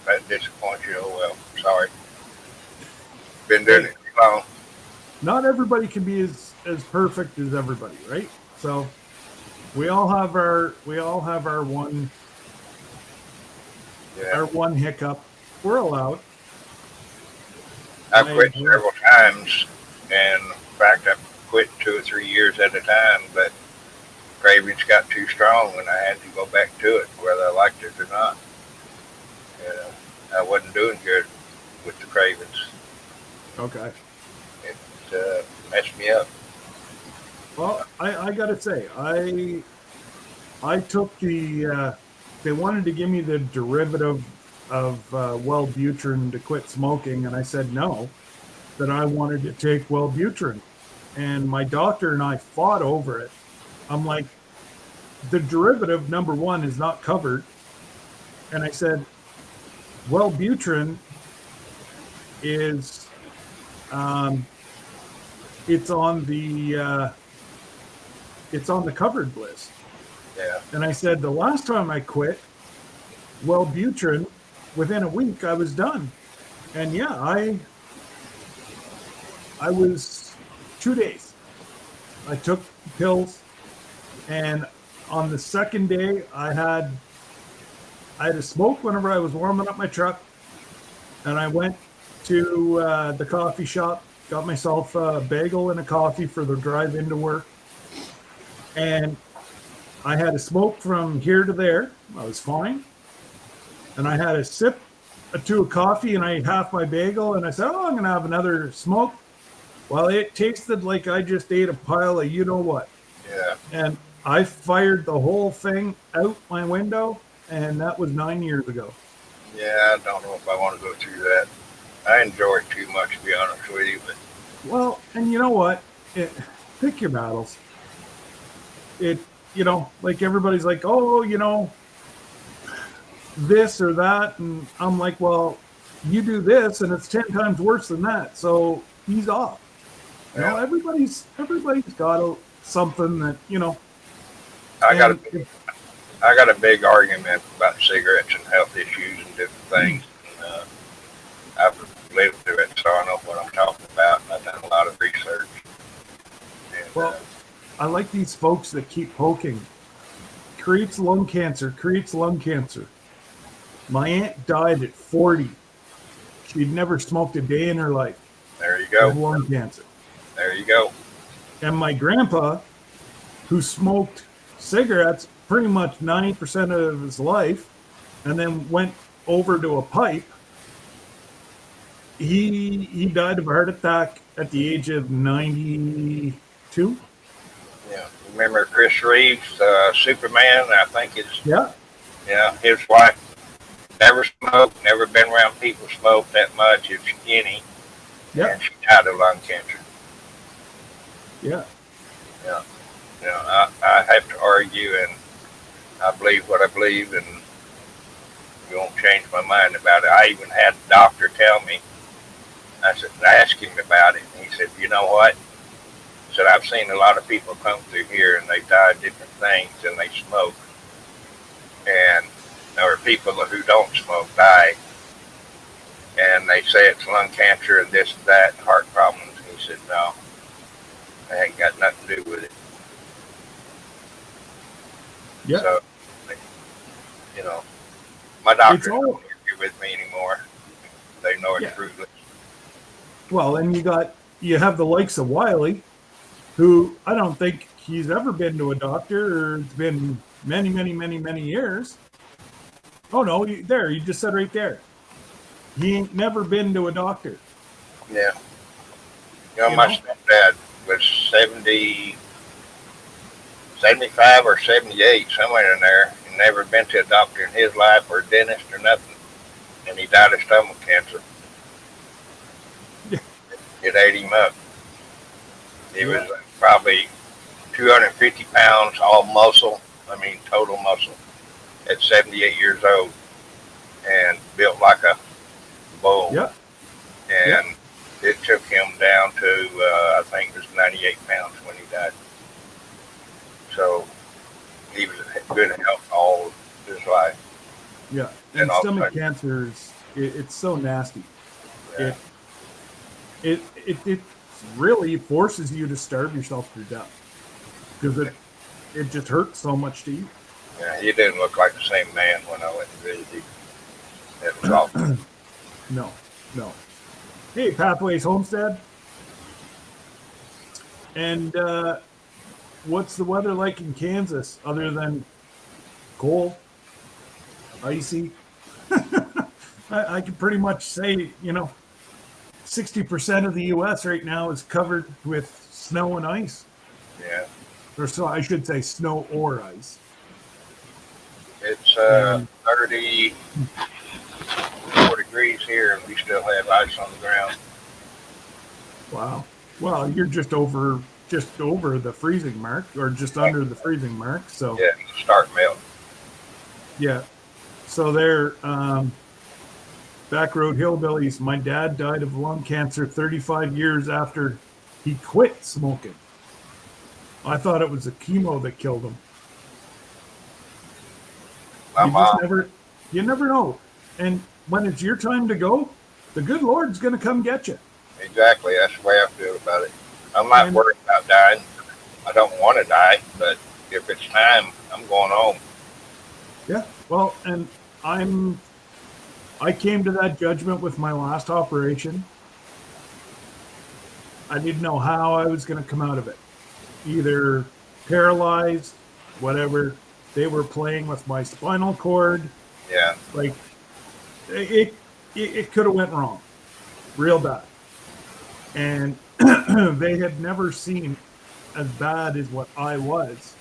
that disappoints you. Oh well, sorry. Been doing it too long. Not everybody can be as perfect as everybody, right? So we all have our one our one hiccup. We're allowed. I've quit several times, and in fact, I've quit 2 or 3 years at a time, but cravings got too strong, and I had to go back to it, whether I liked it or not. I wasn't doing good with the cravings. Okay. It messed me up. Well, I gotta say, I took the they wanted to give me the derivative of Wellbutrin to quit smoking, and I said no, that I wanted to take Wellbutrin, and my doctor and I fought over it. I'm like, the derivative number one is not covered, and I said, Wellbutrin is it's on the covered list. Yeah. And I said, the last time I quit Wellbutrin, within a week I was done. And yeah, I was 2 days. I took pills, and on the second day I had a smoke whenever I was warming up my truck, and I went to the coffee shop, got myself a bagel and a coffee for the drive into work, and I had a smoke from here to there. I was fine. And I had a sip or two of coffee, and I ate half my bagel, and I said, oh, I'm going to have another smoke. Well, it tasted like I just ate a pile of you-know-what. Yeah. And I fired the whole thing out my window, and that was 9 years ago. Yeah, I don't know if I want to go through that. I enjoy it too much, to be honest with you. But well, and you know what? Pick your battles. Like everybody's like, oh, this or that. And I'm like, well, you do this and it's 10 times worse than that. So ease off. Yeah. Everybody's got something that, I got a big argument about cigarettes and health issues and different things. And, I've lived through it, so I know what I'm talking about. And I've done a lot of research. And, well, I like these folks that keep poking. Creates lung cancer. My aunt died at 40. She'd never smoked a day in her life. There you go. Lung cancer. There you go. And my grandpa, who smoked cigarettes pretty much 90% of his life, and then went over to a pipe, he died of a heart attack at the age of 92. Yeah. Remember Chris Reeves, Superman? I think it's Yeah. Yeah. His wife never smoked, never been around people smoke that much, if any. Yeah. And she died of lung cancer. Yeah. Yeah. I have to argue, and I believe what I believe, and you won't change my mind about it. I even had a doctor tell me. I asked him about it, and he said, you know what? He said, I've seen a lot of people come through here, and they die of different things, and they smoke. And there are people who don't smoke die, and they say it's lung cancer and this and that, and heart problems. And he said, no, it ain't got nothing to do with it. Yeah. So, my doctor doesn't argue with me anymore. They know it's Yeah. fruitless. Well, and you have the likes of Wiley, who I don't think he's ever been to a doctor, or it's been many, many, many, many years. Oh no, you just said right there. He ain't never been to a doctor. Yeah. You know, You my know? stepdad was 75 or 78, somewhere in there, and never been to a doctor in his life or a dentist or nothing. And he died of stomach cancer. Yeah. It ate him up. He Yeah. was probably 250 pounds, all muscle. I mean, total muscle at 78 years old and built like a bull. Yep. And it took him down to, I think it was 98 pounds when he died. So he was in good health all his life. Yeah. And And stomach cancer it's so nasty. Yeah. It really forces you to starve yourself to death because it just hurts so much to eat. Yeah, he didn't look like the same man when I went to visit him. It was awful. No. Hey, Pathways Homestead. And what's the weather like in Kansas other than cold, icy? I can pretty much say, 60% of the U.S. right now is covered with snow and ice. Yeah. Or so I should say snow or ice. It's 34 degrees here, and we still have ice on the ground. Wow. Well, you're just over the freezing mark, or just under the freezing mark. So Yeah, it'll start melting. yeah. So they're Backroad Hillbillies. My dad died of lung cancer 35 years after he quit smoking. I thought it was the chemo that killed him. My mom, You never know. And when it's your time to go, the good Lord's going to come get you. exactly, that's the way I feel about it. I'm not worried about dying. I don't want to die, but if it's time, I'm going home. Yeah. Well, and I came to that judgment with my last operation. I didn't know how I was going to come out of it. Either paralyzed, whatever. They were playing with my spinal cord. Yeah. Like it could have went wrong, real bad. And they had never seen as bad as what I was.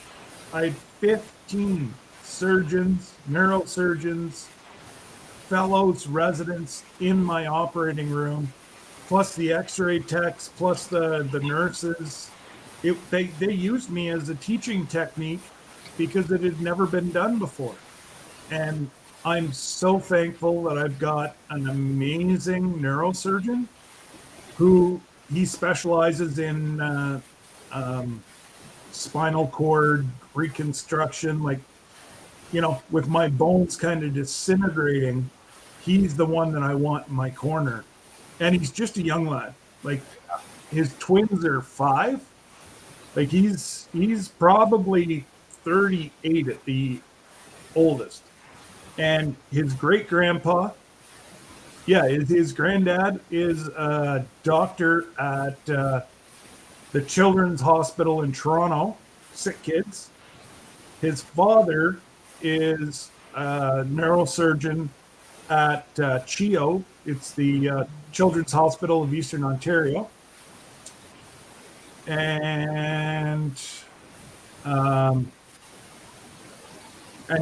I had 15 surgeons, neurosurgeons, fellows, residents in my operating room, plus the x-ray techs, plus the nurses. They used me as a teaching technique because it had never been done before. And I'm so thankful that I've got an amazing neurosurgeon who he specializes in spinal cord reconstruction, like, with my bones kind of disintegrating. He's the one that I want in my corner. And he's just a young lad. Like, his twins are 5. Like, he's probably 38 at the oldest. And his great-grandpa, his granddad is a doctor at the Children's Hospital in Toronto, sick kids. His father is a neurosurgeon at CHEO. It's the Children's Hospital of Eastern Ontario. And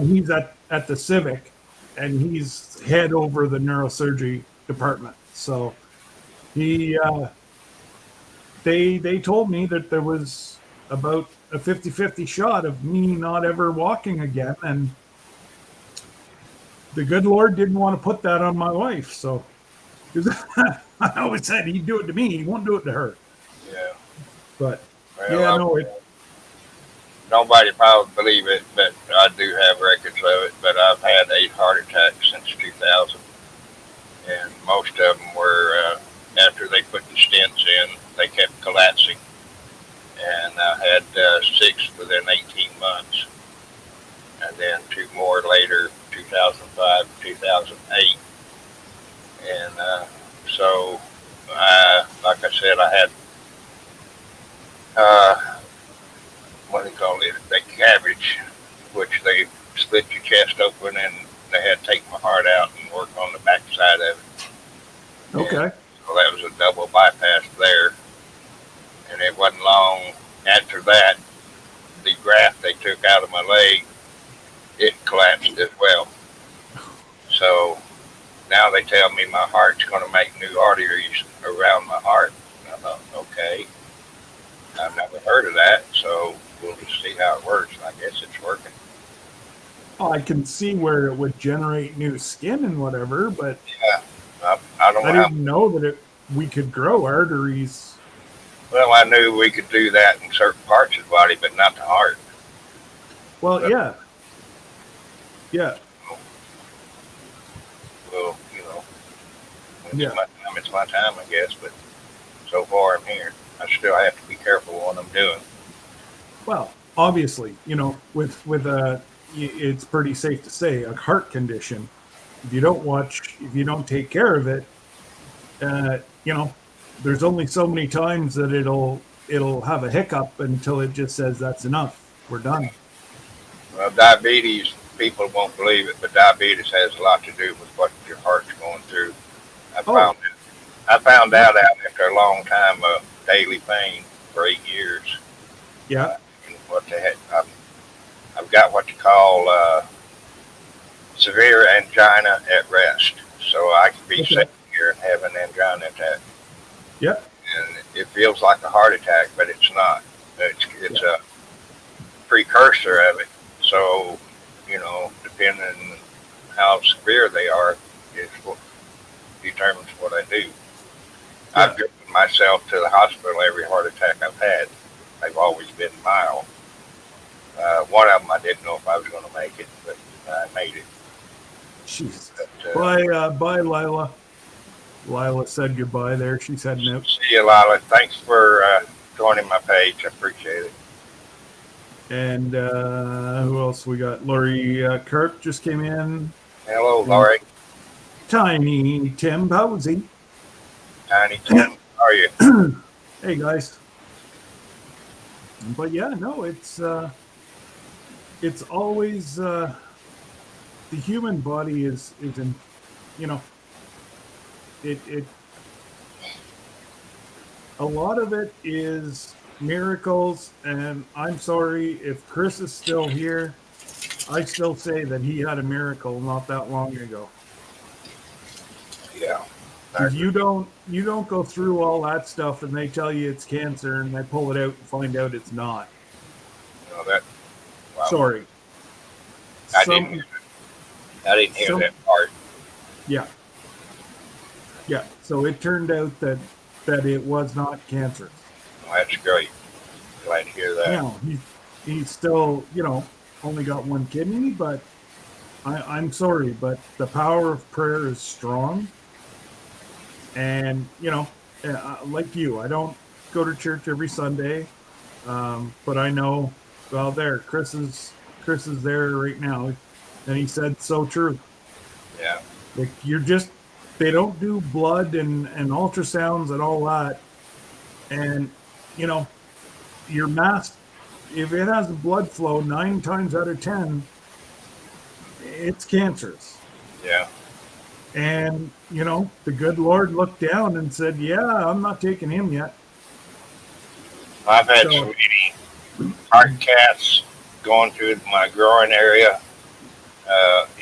he's at the Civic, and he's head over the neurosurgery department. So they told me that there was about a 50-50 shot of me not ever walking again, and the good Lord didn't want to put that on my wife. So I always said he'd do it to me, he won't do it to her. Yeah. But Well, nobody probably believe it, but I do have records of it. But I've had 8 heart attacks since 2000, and most of them were after they put the stents in. They kept collapsing, and I had 6 within 18 months, and then 2 more later, 2005, 2008, and So, like I said, I had, uh, what do you call it? The cabbage, which they split your chest open and they had to take my heart out and work on the backside of it. Okay. So that was a double bypass there. And it wasn't long after that, the graft they took out of my leg, it collapsed as well. So now they tell me my heart's going to make new arteries around my heart. And I thought, okay, I've never heard of that, so we'll just see how it works. I guess it's working. Oh, I can see where it would generate new skin and whatever, but Yeah, I don't I know how. didn't know that we could grow arteries. Well, I knew we could do that in certain parts of the body, but not the heart. Well, But, yeah. Yeah. well, you know, when Yeah. it's my time, it's my time, I guess. But so far, I'm here. I still have to be careful what I'm doing. Well, obviously, with it's pretty safe to say a heart condition. If you don't take care of it, uh, you know, there's only so many times that it'll have a hiccup until it just says that's enough. We're done. Well, diabetes, people won't believe it, but diabetes has a lot to do with what your heart's going through. I Oh, found it. I found out after a long time of daily pain for 8 years. yeah. And what they had, I've got what you call severe angina at rest. So I could be Okay. sitting here and have an angina attack, Yeah. and it feels like a heart attack, but it's not. It's Yeah. a precursor of it. So, depending on how severe they are, is what determines what I do. Yeah. I've driven myself to the hospital every heart attack I've had. They've always been mild. One of them I didn't know if I was going to make it, but I made it. Jeez. But, Bye, Lila. Lila said goodbye there. She's heading out. see you, Lila. Thanks for joining my page. I appreciate it. And who else we got? Lori Kirk just came in. Hello, Laurie. Tiny Tim Posey. Tiny Tim. How are you? Hey guys. But yeah, no, it's always the human body is in, it a lot of it is miracles. And I'm sorry if Chris is still here, I still say that he had a miracle not that long ago. Yeah. If you don't go through all that stuff and they tell you it's cancer and they pull it out and find out it's not. That. Wow. Sorry. I didn't hear that part. Yeah. Yeah. So it turned out that it was not cancerous. Well, that's great. Glad to hear that. Now he's still, only got one kidney, but I'm sorry, but the power of prayer is strong. And like you, I don't go to church every Sunday, but I know. Well, there, Chris is there right now, and he said so true. Yeah. Like they don't do blood and ultrasounds and all that, and your mass, if it has blood flow 9 times out of 10, it's cancerous. Yeah. And, the good Lord looked down and said, yeah, I'm not taking him yet. I've had so many heart caths going through my groin area,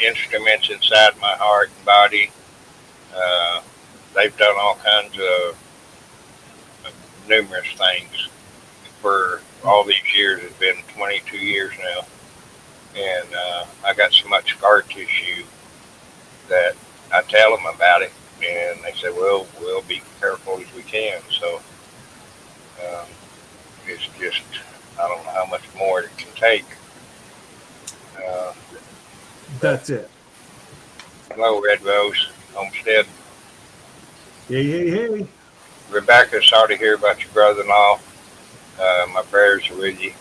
instruments inside my heart and body. They've done all kinds of numerous things for all these years. It's been 22 years now. And I got so much scar tissue that I tell them about it, and they say, well, we'll be careful as we can. So it's just, I don't know how much more it can take. That's it. Hello, Red Rose, Homestead. Hey. Rebecca, sorry to hear about your brother-in-law. My prayers are with you.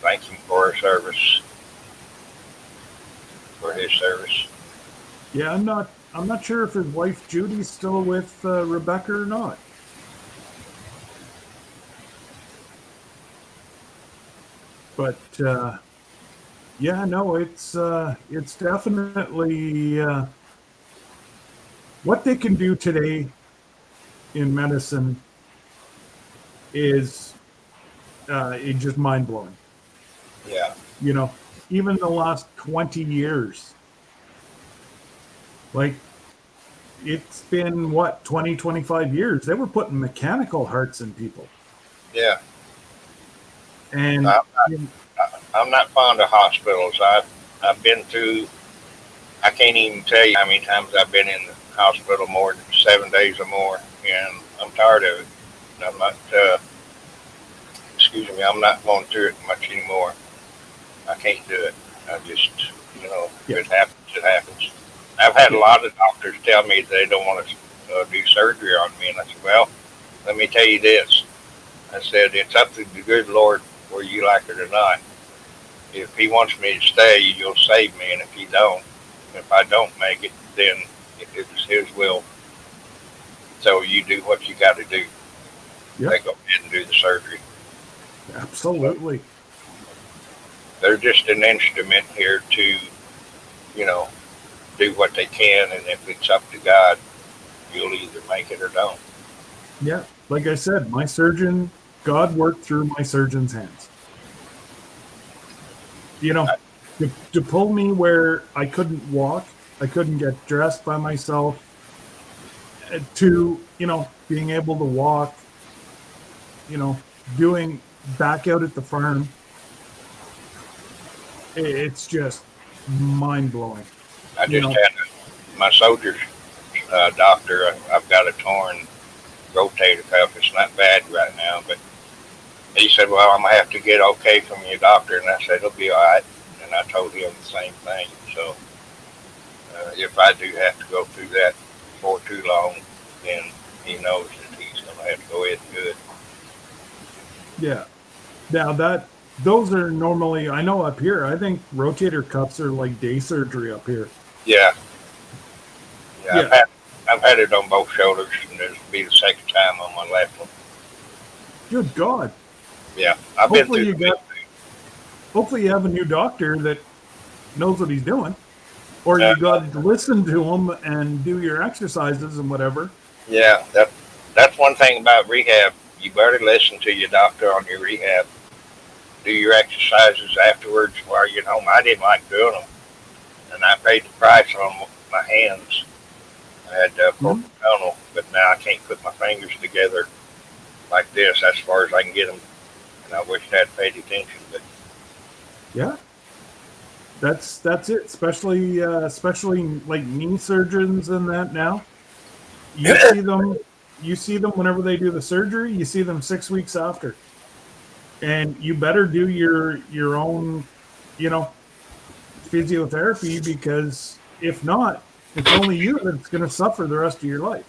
Thank him for his service. Yeah, I'm not I'm not sure if his wife Judy's still with Rebecca or not. But yeah, no, it's definitely what they can do today in medicine is it's just mind blowing. Yeah. You know, even the last 20 years, like it's been what 20, 25 years. They were putting mechanical hearts in people, Yeah. and I'm you know, I'm not fond of hospitals. I've been through. I can't even tell you how many times I've been in the hospital more than 7 days or more, and I'm tired of it. I'm not. Excuse me. I'm not going through it much anymore. I can't do it. I just, if yeah, it happens, it happens. I've had a yeah, lot of doctors tell me they don't want to do surgery on me, and I said, well, let me tell you this. I said it's up to the good Lord whether you like it or not. If He wants me to stay, you'll save me, and if He don't, if I don't make it, then it was His will. So you do what you got to do. yeah, They go ahead and do the surgery. So absolutely. they're just an instrument here to, you know, do what they can, and if it's up to God, you'll either make it or don't. Yeah, like I said, my surgeon, God worked through my surgeon's hands. You know, I, to pull me where I couldn't walk, I couldn't get dressed by myself, to being able to walk, doing back out at the farm. It's just mind blowing. I You just know, had my soldier's doctor. I've got a torn rotator cuff. It's not bad right now, but he said, "Well, I'm gonna have to get okay from your doctor," and I said, "It'll be all right." And I told him the same thing. So if I do have to go through that for too long, then he knows that he's gonna have to go ahead and do it. yeah. Now those are normally, I know up here, I think rotator cuffs are like day surgery up here. Yeah, yeah. Yeah. I've had it on both shoulders, and this will be the second time on my left one. Good God. Yeah, I've been Hopefully through you the big got hopefully you have a new doctor that knows what he's doing. Or thing. you got to listen to him and do your exercises and whatever. Yeah, that's one thing about rehab. You better listen to your doctor on your rehab. Do your exercises afterwards while you're at home. I didn't like doing them, and I paid the price on my hands. I had Mhm. corporate tunnel, but now I can't put my fingers together like this. That's as far as I can get them, and I wish I'd paid attention. But Yeah, that's it. Especially like knee surgeons and that now. You see them you see them whenever they do the surgery, you see them 6 weeks after. And you better do your own, you know, physiotherapy, because if not, it's only you that's going to suffer the rest of your life,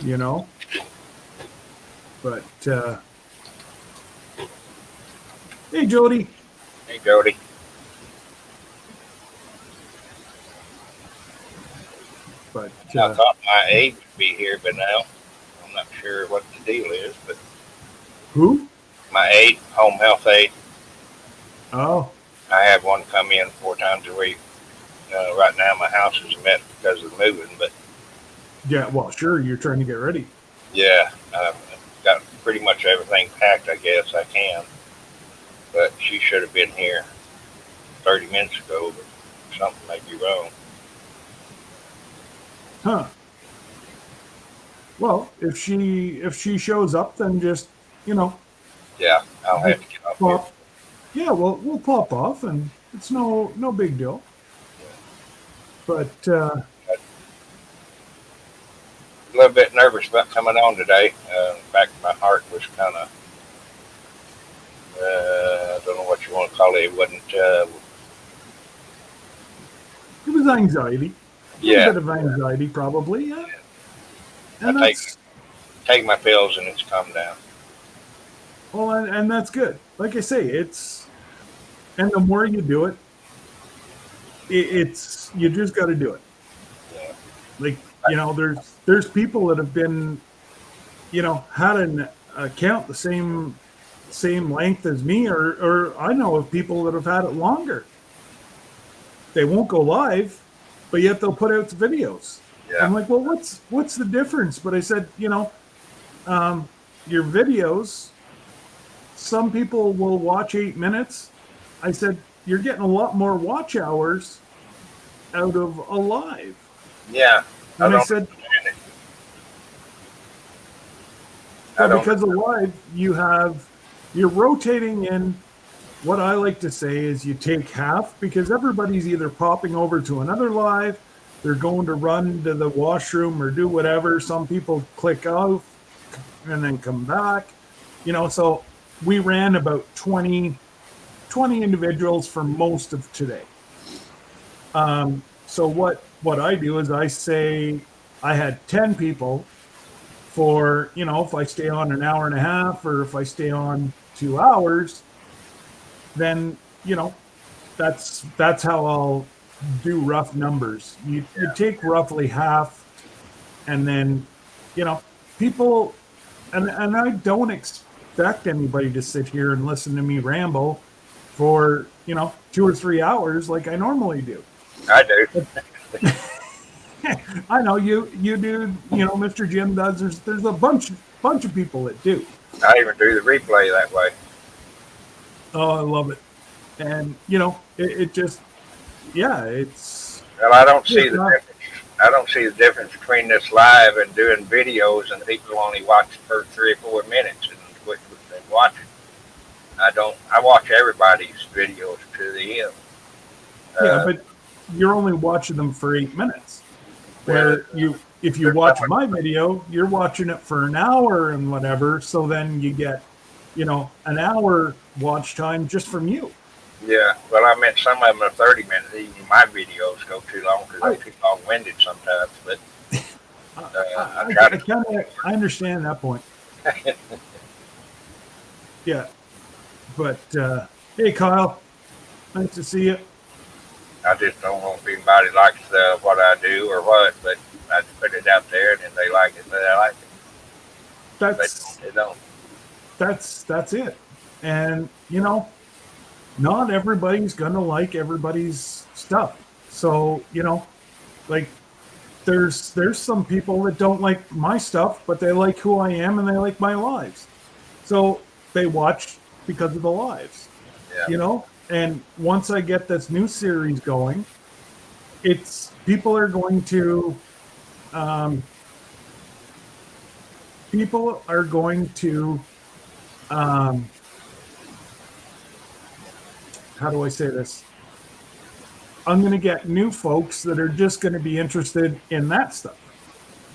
you know? But hey Jody. hey, Jody, But I thought my aide would be here, but now I'm not sure what the deal is. But who? my aide, home health aide, Oh, I have one come in 4 times a week. Right now, my house is a mess because of moving, but yeah, well, sure, you're trying to get ready. yeah, I've got pretty much everything packed. I guess I can, but she should have been here 30 minutes ago. But something may be wrong. Huh. Well, if she shows up, then just, you know, Yeah, I'll have just to get off here. pop. Yeah, we'll pop off, and it's no big deal. But A little bit nervous about coming on today. In fact, my heart was kind of, I don't know what you want to call it. It wasn't, it was anxiety, a little yeah, bit of anxiety, probably. Yeah, I and that's take my pills and it's calmed down. well, and that's good. Like I say, it's and the more you do it, it's you just got to do it. Yeah. Like, there's people that have been, had an account the same length as me, or I know of people that have had it longer. They won't go live, but yet they'll put out the videos. Yeah. I'm like, well, what's the difference? But I said, your videos, some people will watch 8 minutes. I said, you're getting a lot more watch hours out of a live. Yeah. And I said, understand it. well, because of live, you're rotating in. What I like to say is you take half, because everybody's either popping over to another live, they're going to run to the washroom or do whatever. Some people click out and then come back, so we ran about 20 individuals for most of today. So what I do is I say I had 10 people for, if I stay on an hour and a half, or if I stay on 2 hours, then, that's how I'll do rough numbers. You take roughly half, and then, people, and I don't expect anybody to sit here and listen to me ramble for, 2 or 3 hours like I normally do. I do. I know you do, Mr. Jim does. There's a bunch of people that do. I even do the replay that way. Oh, I love it. And, it just, it's. Well, I don't see the difference. I don't see the difference between this live and doing videos, and people only watch the first 3 or 4 minutes and quit and watch it. I watch everybody's videos to the end. Yeah, but you're only watching them for 8 minutes. Where if you watch my video, you're watching it for an hour and whatever. So then you get, an hour watch time just from you. Yeah, well, I meant some of them are 30 minutes. Even my videos go too long because I'm too long-winded sometimes. But I understand that point. Yeah, but hey, Kyle, nice to see you. I just don't know if anybody likes what I do or what, but I just put it out there, and if they like it, they like it. But they don't. That's it. And not everybody's gonna like everybody's stuff. So like there's some people that don't like my stuff, but they like who I am and they like my lives. So they watch because of the lives. Yeah. And once I get this new series going, people are going to how do I say this? I'm going to get new folks that are just going to be interested in that stuff.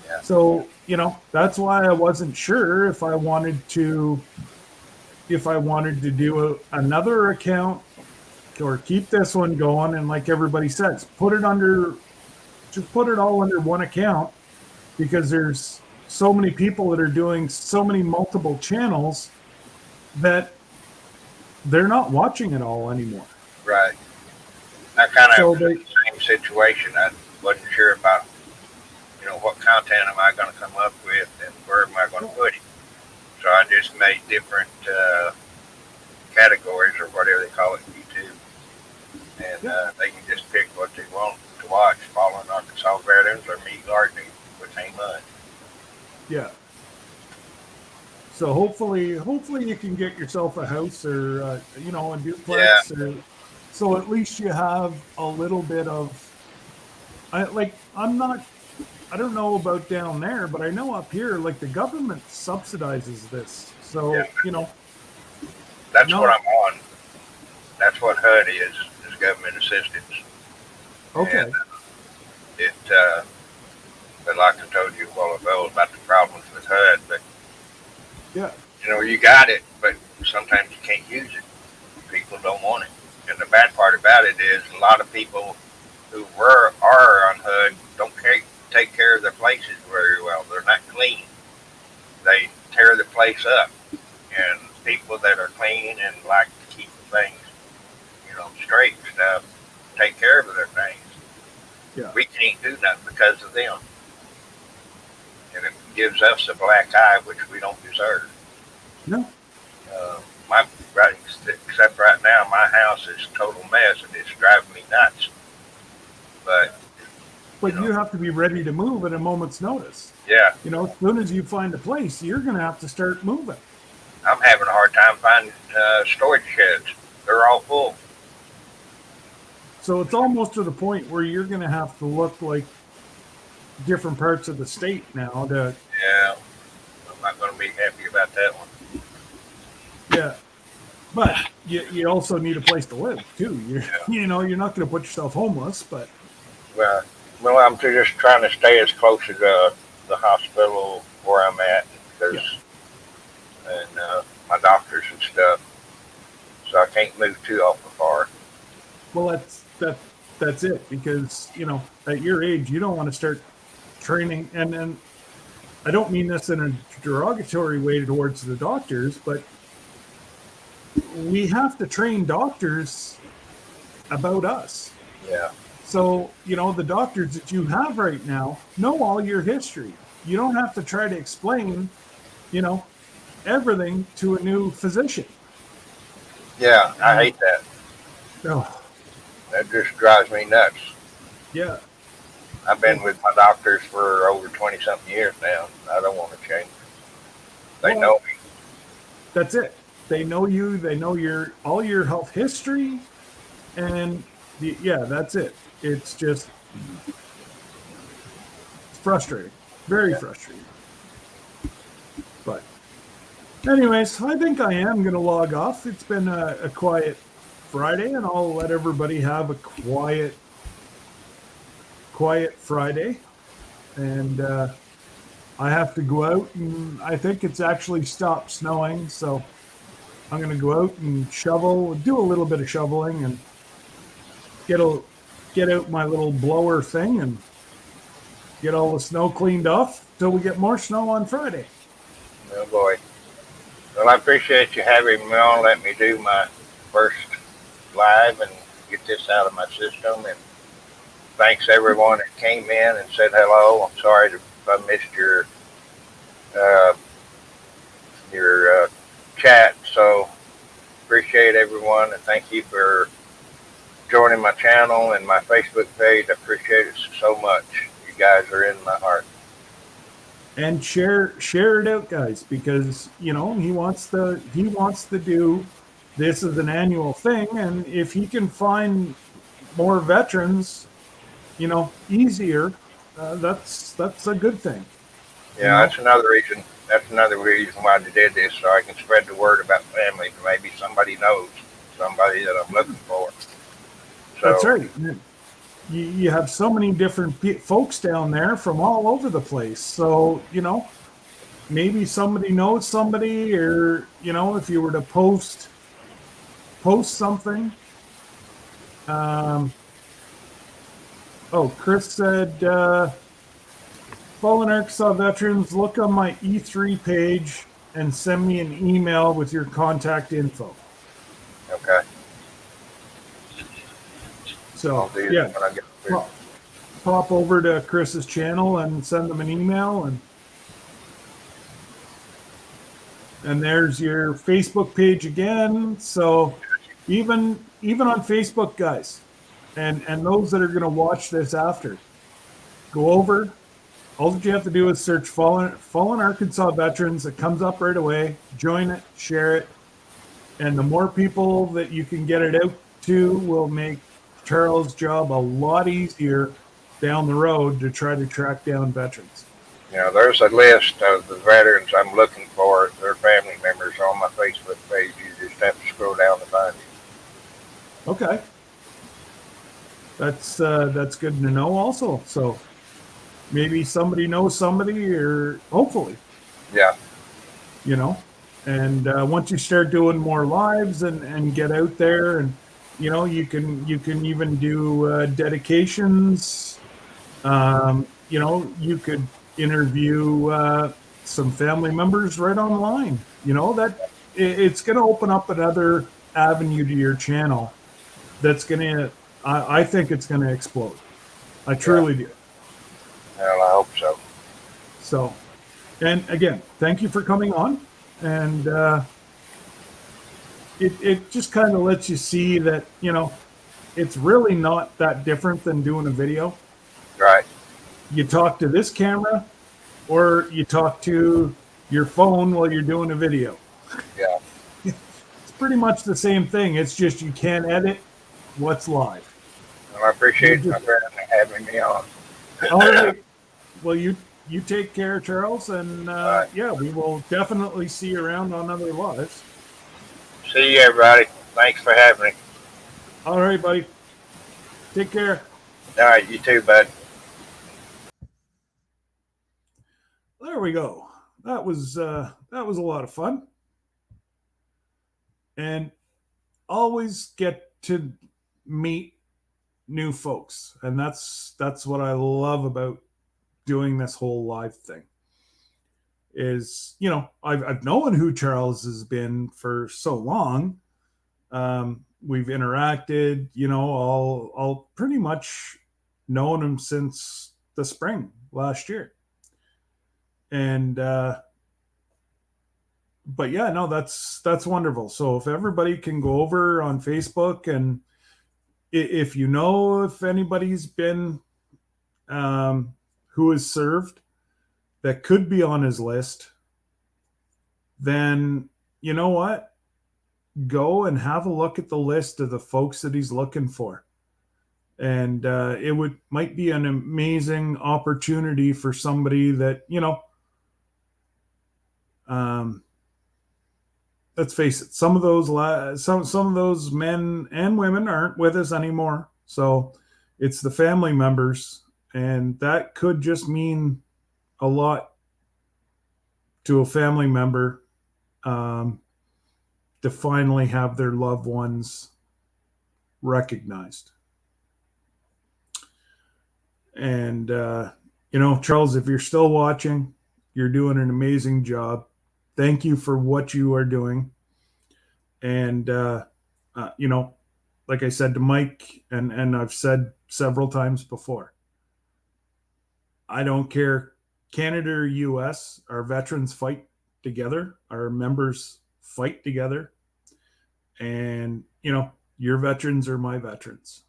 Yeah. So, that's why I wasn't sure if I wanted to do another account or keep this one going. And like everybody says, put it all under one account, because there's so many people that are doing so many multiple channels that they're not watching it all anymore. Right. I kind of the same situation. I wasn't sure about, what content am I going to come up with and where am I going to put it. So I just made different categories, or whatever they call it in YouTube. And they can just pick what they want to watch, following Arkansas veterans or me gardening, which ain't much. Yeah. So hopefully you can get yourself a house, or a duplex, so at least you have a little bit of. I don't know about down there, but I know up here, like the government subsidizes this. So that's what I'm on. That's what HUD is government assistance. Okay. And but like I told you a while ago about the problems with HUD, but yeah, you got it, but sometimes you can't use it. People don't want it. And the bad part about it is a lot of people who are on HUD don't take care of their places very well. They're not clean. They tear the place up. And people that are clean and like to keep things, straight and stuff, take care of their things. Yeah. We can't do nothing because of them. And it gives us a black eye, which we don't deserve. No. My right, except right now, my house is a total mess and it's driving me nuts. But you have to be ready to move at a moment's notice. Yeah. As soon as you find a place, you're going to have to start moving. I'm having a hard time finding storage sheds. They're all full. So it's almost to the point where you're going to have to look like different parts of the state now to. Yeah. I'm not going to be happy about that one. Yeah. But you also need a place to live too. You're not going to put yourself homeless, but. Well, I'm just trying to stay as close to the hospital where I'm at and my doctors and stuff. So I can't move too awful far. Well, that's it, because at your age you don't want to start training, and I don't mean this in a derogatory way towards the doctors, but we have to train doctors about us. Yeah. So, the doctors that you have right now know all your history. You don't have to try to explain, everything to a new physician. Yeah, I hate that. Oh. That just drives me nuts. Yeah. I've been with my doctors for over 20-something years now. I don't want to change. They know me. That's it. They know you. They know all your health history. And, that's it. It's just frustrating. Very frustrating. But anyways, I think I am going to log off. It's been a quiet Friday, and I'll let everybody have a quiet Friday. And I have to go out, and I think it's actually stopped snowing, so I'm going to go out and do a little bit of shoveling, and get out my little blower thing and get all the snow cleaned off till we get more snow on Friday. Oh boy. Well, I appreciate you having me on. Let me do my first live and get this out of my system. And thanks everyone that came in and said hello. I'm sorry if I missed your chat. So appreciate everyone, and thank you for joining my channel and my Facebook page. I appreciate it so much. You guys are in my heart. And share it out, guys, because he wants to do this as an annual thing, and if he can find more veterans, easier, that's a good thing. Yeah, that's another reason. That's another reason why I did this, so I can spread the word about family. Maybe somebody knows somebody that I'm looking for. So, that's right. You have so many different folks down there from all over the place. So, maybe somebody knows somebody, or, if you were to post something. Chris said, Fallen Arkansas veterans, look on my E3 page and send me an email with your contact info. Okay. So, yeah, pop over to Chris's channel and send them an email, and there's your Facebook page again. So even on Facebook, guys, and those that are going to watch this after, go over. All that you have to do is search Fallen Arkansas Veterans. It comes up right away. Join it, share it, and the more people that you can get it out to will make Charles' job a lot easier down the road to try to track down veterans. There's a list of the veterans I'm looking for, their family members on my Facebook page. You just have to scroll down to find it. Okay. That's good to know also. So maybe somebody knows somebody, or hopefully. Yeah. And once you start doing more lives and get out there, and you can even do dedications. You could interview some family members right online. That it's going to open up another avenue to your channel. That's going to, I think it's going to explode. I truly do. Well, I hope so. So, and again, thank you for coming on. And it just kind of lets you see that, it's really not that different than doing a video. Right. You talk to this camera or you talk to your phone while you're doing a video. Yeah. It's pretty much the same thing. It's just you can't edit what's live. Well, I appreciate my friend having me on. All right. Well, you take care, Charles, and right. yeah, we will definitely see you around on other lives. See you, everybody. Thanks for having me. All right, buddy. Take care. All right, you too, bud. There we go. That was a lot of fun, and always get to meet new folks, and that's what I love about doing this whole live thing. Is I've known who Charles has been for so long. We've interacted, I'll pretty much known him since the spring last year. And but yeah, no, that's wonderful. So if everybody can go over on Facebook, and if if anybody's been who has served that could be on his list, then you know what? Go and have a look at the list of the folks that he's looking for. And it might be an amazing opportunity for somebody that, let's face it, some of those men and women aren't with us anymore. So it's the family members, and that could just mean a lot to a family member, to finally have their loved ones recognized. And Charles, if you're still watching, you're doing an amazing job. Thank you for what you are doing. And like I said to Mike, and I've said several times before, I don't care, Canada or US, our veterans fight together, our members fight together. And, your veterans are my veterans.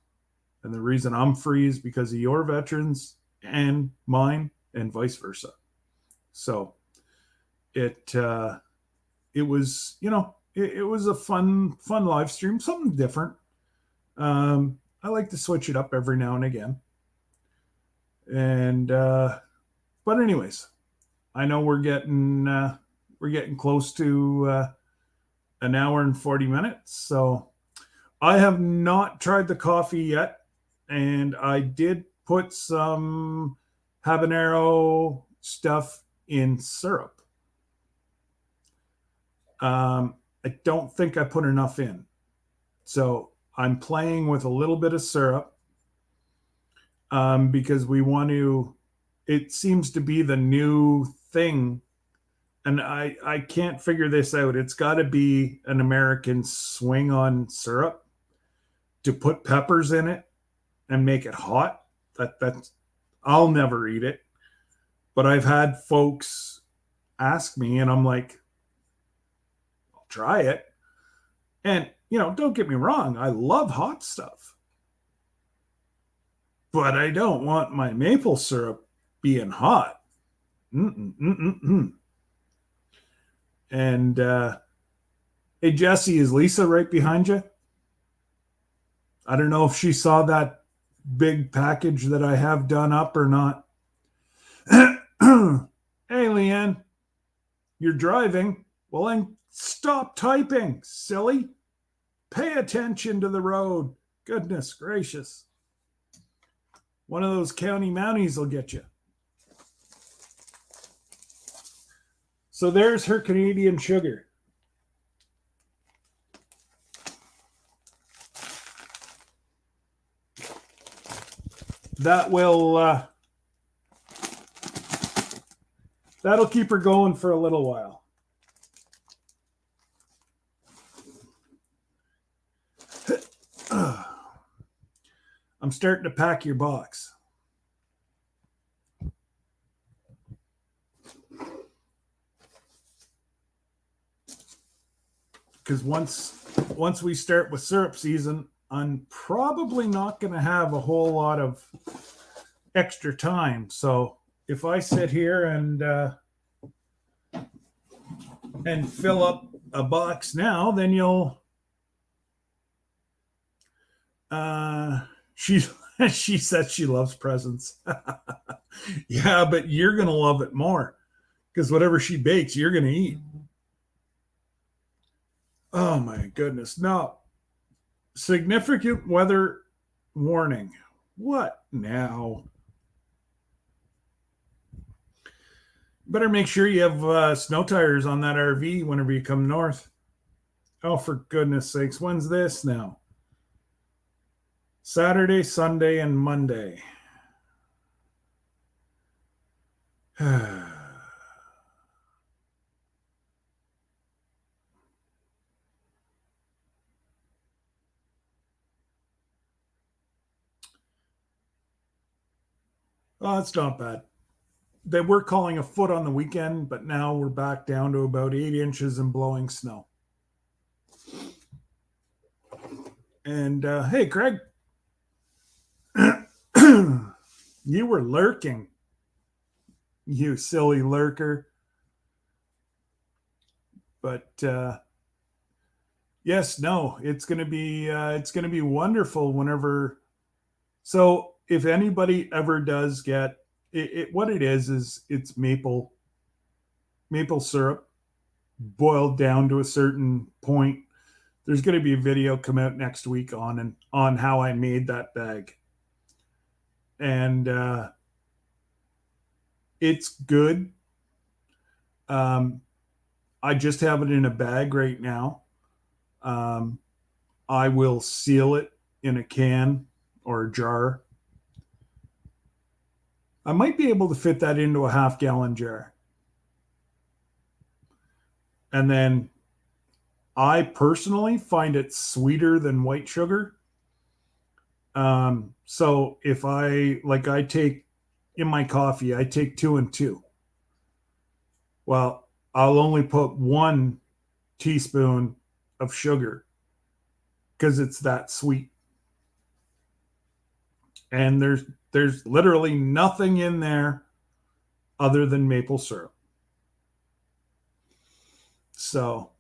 And the reason I'm free is because of your veterans and mine, and vice versa. So it was, it was a fun live stream, something different. I like to switch it up every now and again. And, but anyways, I know we're getting close to an hour and 40 minutes. So I have not tried the coffee yet. And I did put some habanero stuff in syrup. I don't think I put enough in. So I'm playing with a little bit of syrup, because we want to, it seems to be the new thing. And I can't figure this out. It's got to be an American swing on syrup to put peppers in it and make it hot. That's I'll never eat it. But I've had folks ask me, and I'm like, I'll try it. And, don't get me wrong, I love hot stuff. But I don't want my maple syrup being hot. And hey, Jesse, is Lisa right behind you? I don't know if she saw that big package that I have done up or not. Hey, Leanne, you're driving. Well, then stop typing, silly. Pay attention to the road. Goodness gracious. One of those county mounties will get you. So there's her Canadian sugar. That will that'll keep her going for a little while. I'm starting to pack your box. Because once we start with syrup season, I'm probably not going to have a whole lot of extra time. So if I sit here and fill up a box now, then you'll she she said she loves presents. Yeah, but you're gonna love it more because whatever she bakes, you're gonna eat. Oh my goodness. No. Significant weather warning. What now? Better make sure you have snow tires on that RV whenever you come north. Oh, for goodness sakes. When's this now? Saturday, Sunday, and Monday. Oh, it's not bad. They were calling a foot on the weekend, but now we're back down to about 8 inches and blowing snow. And hey, Craig, you were lurking, you silly lurker. But yes, no, it's gonna be wonderful whenever. So if anybody ever does get what it is it's maple syrup boiled down to a certain point. There's going to be a video come out next week on how I made that bag, and it's good. I just have it in a bag right now. I will seal it in a can or a jar. I might be able to fit that into a half-gallon jar. And then I personally find it sweeter than white sugar. So if I take in my coffee, I take 2 and 2. Well, I'll only put 1 teaspoon of sugar because it's that sweet. And there's literally nothing in there other than maple syrup. So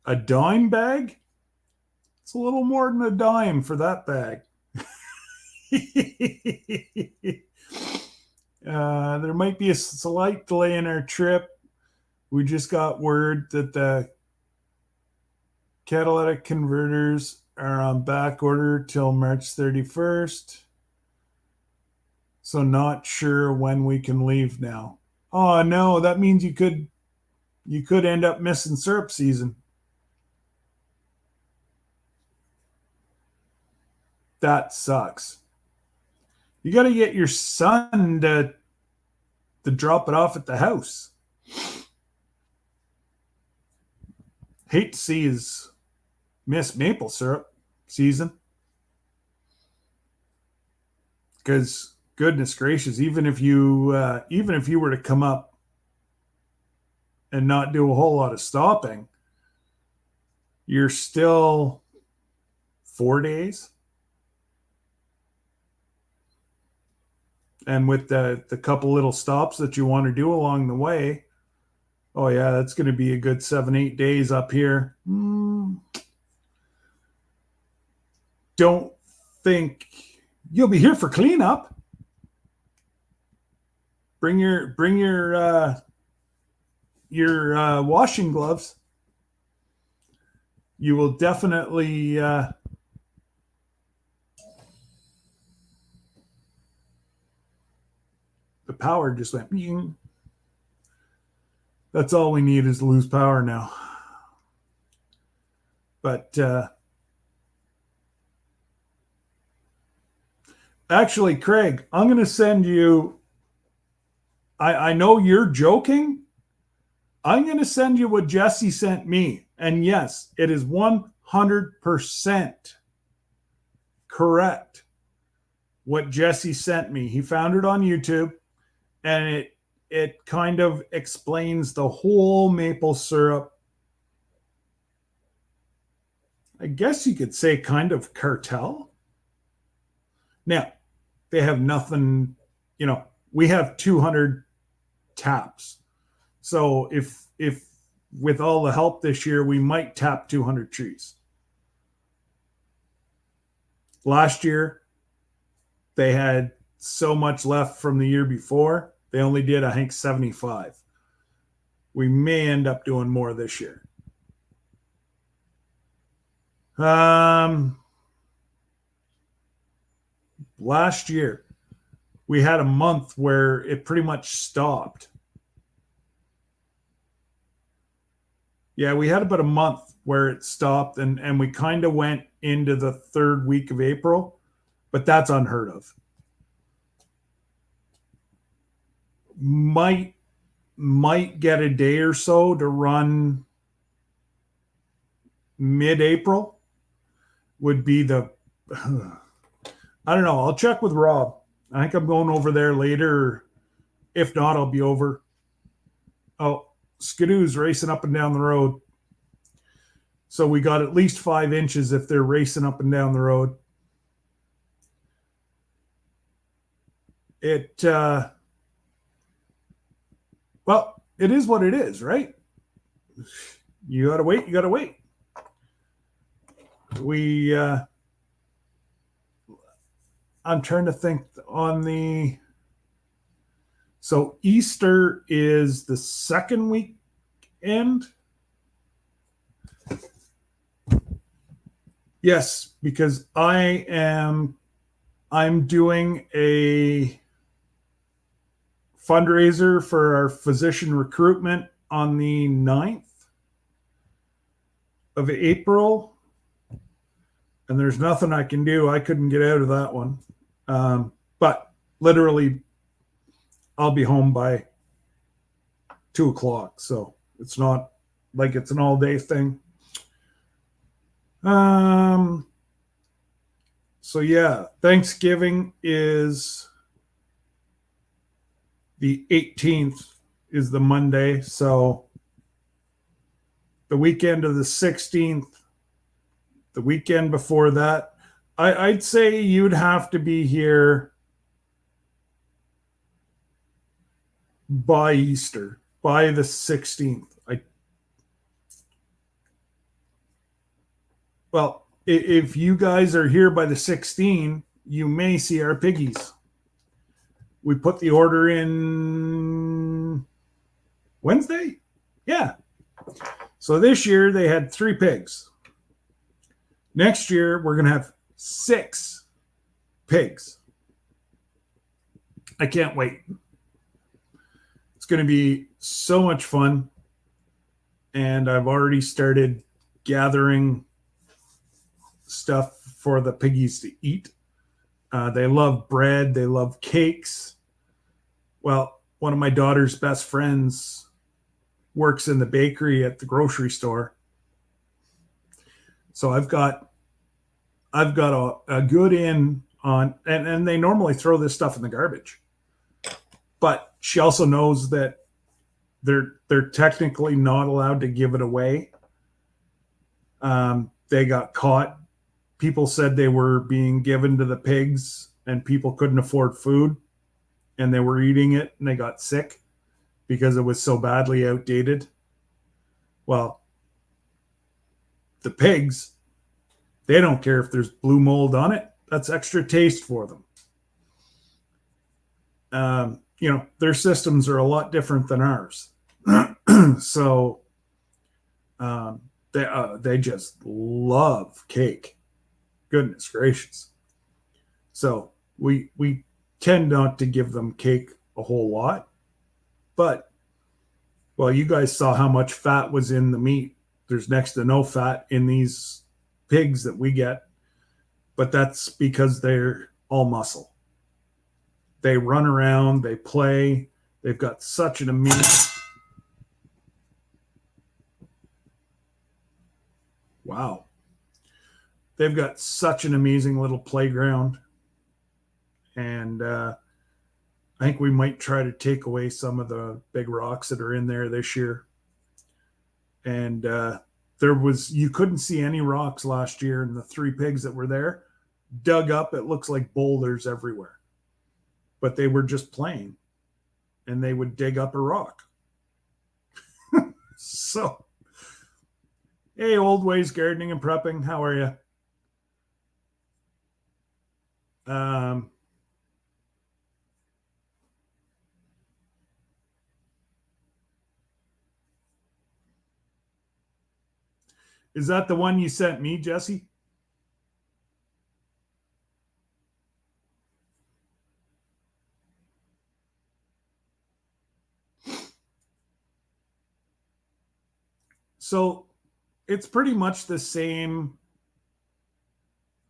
a dime bag? It's a little more than a dime for that bag. There might be a slight delay in our trip. We just got word that the catalytic converters are on back order till March 31st. So not sure when we can leave now. Oh no, that means you could end up missing syrup season. That sucks. You got to get your son to drop it off at the house. Hate to see his miss maple syrup season. Because goodness gracious, even if you were to come up and not do a whole lot of stopping, you're still 4 days. And with the couple little stops that you want to do along the way, oh yeah, that's going to be a good 7-8 days up here. Don't think you'll be here for cleanup. Bring your washing gloves. You will definitely the power just went. That's all we need is to lose power now. But actually, Craig, I'm going to send you I know you're joking. I'm going to send you what Jesse sent me. And yes, it is 100% correct what Jesse sent me. He found it on YouTube, and it kind of explains the whole maple syrup, I guess you could say, kind of cartel. Now, they have nothing, we have 200 taps. So if with all the help this year, we might tap 200 trees. Last year, they had so much left from the year before. They only did, I think, 75. We may end up doing more this year. Last year, we had a month where it pretty much stopped. Yeah, we had about a month where it stopped, and we kind of went into the third week of April, but that's unheard of. Might get a day or so to run mid-April would be the I don't know. I'll check with Rob. I think I'm going over there later. If not, I'll be over. Oh, Skidoo's racing up and down the road. So we got at least 5 inches if they're racing up and down the road. Well, it is what it is, right? You gotta wait. I'm trying to think so Easter is the second weekend. Yes, because I'm doing a fundraiser for our physician recruitment on the 9th of April. And there's nothing I can do. I couldn't get out of that one. But literally, I'll be home by 2:00. So it's not like it's an all-day thing. So yeah, Thanksgiving is the 18th is the Monday. So the weekend of the 16th, the weekend before that, I'd say you'd have to be here by Easter, by the 16th. Well, if you guys are here by the 16th, you may see our piggies. We put the order in Wednesday? Yeah. So this year they had 3 pigs. Next year we're going to have 6 pigs. I can't wait. It's going to be so much fun. And I've already started gathering stuff for the piggies to eat. They love bread. They love cakes. Well, one of my daughter's best friends works in the bakery at the grocery store. So I've got a good in on, and they normally throw this stuff in the garbage. But she also knows that they're technically not allowed to give it away. They got caught. People said they were being given to the pigs and people couldn't afford food and they were eating it and they got sick because it was so badly outdated. Well, the pigs, they don't care if there's blue mold on it. That's extra taste for them. Their systems are a lot different than ours. So they just love cake. Goodness gracious. So we tend not to give them cake a whole lot. But, well, you guys saw how much fat was in the meat. There's next to no fat in these pigs that we get. But that's because they're all muscle. They run around, they play, They've got such an amazing. Wow. They've got such an amazing little playground. And I think we might try to take away some of the big rocks that are in there this year. And you couldn't see any rocks last year, and the 3 pigs that were there dug up. It looks like boulders everywhere, but they were just playing, and they would dig up a rock. So, hey, Old Ways Gardening and Prepping, how are you? Is that the one you sent me, Jesse? So it's pretty much the same.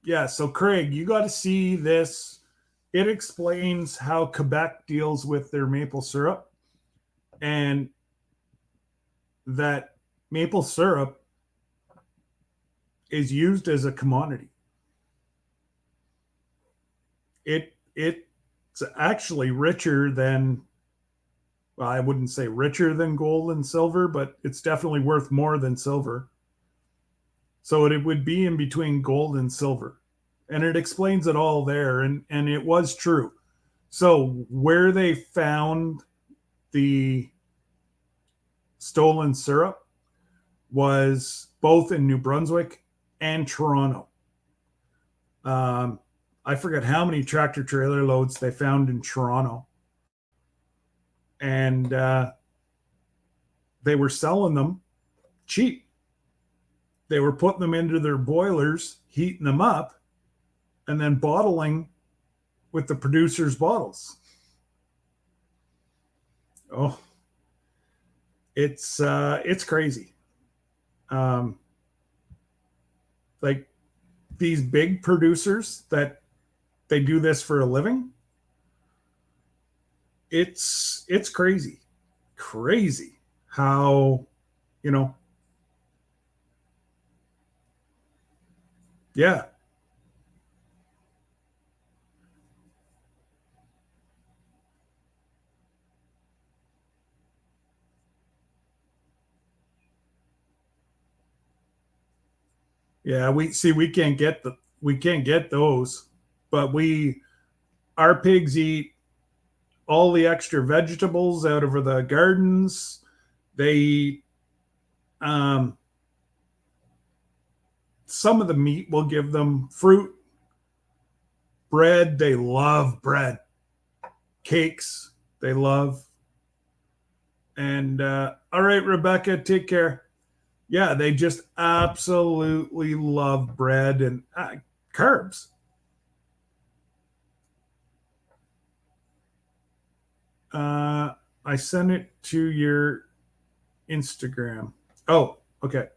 Yeah, so Craig, you got to see this. It explains how Quebec deals with their maple syrup, and that maple syrup is used as a commodity. It's actually richer than, well, I wouldn't say richer than gold and silver, but it's definitely worth more than silver. So it would be in between gold and silver. And it explains it all there. And it was true. So where they found the stolen syrup was both in New Brunswick and Toronto. I forget how many tractor trailer loads they found in Toronto. And they were selling them cheap. They were putting them into their boilers, heating them up, and then bottling with the producer's bottles. Oh, it's crazy. Like these big producers that they do this for a living. It's crazy how, yeah. Yeah, we can't get those, but our pigs eat all the extra vegetables out of the gardens. They eat some of the meat. We'll give them fruit, bread. They love bread, cakes. They love. And all right, Rebecca, take care. Yeah, they just absolutely love bread and carbs. I sent it to your Instagram. Oh, okay.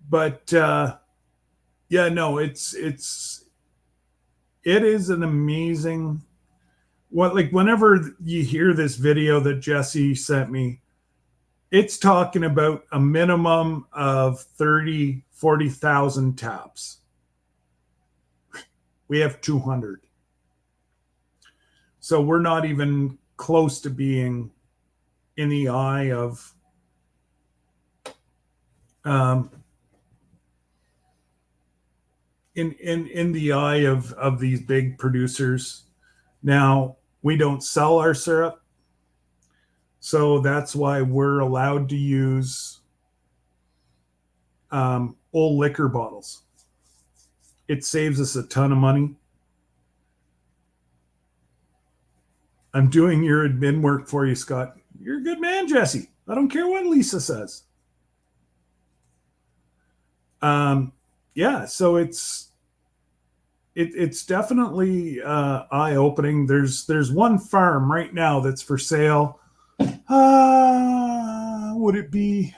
But yeah, no, it is an amazing. Whenever you hear this video that Jesse sent me, it's talking about a minimum of 40,000 taps. We have 200. So we're not even close to being in the eye of in the eye of these big producers. Now, we don't sell our syrup, so that's why we're allowed to use old liquor bottles. It saves us a ton of money. I'm doing your admin work for you, Scott. You're a good man, Jesse. I don't care what Lisa says. Yeah, so it's definitely eye-opening. There's one farm right now that's for sale. Would it be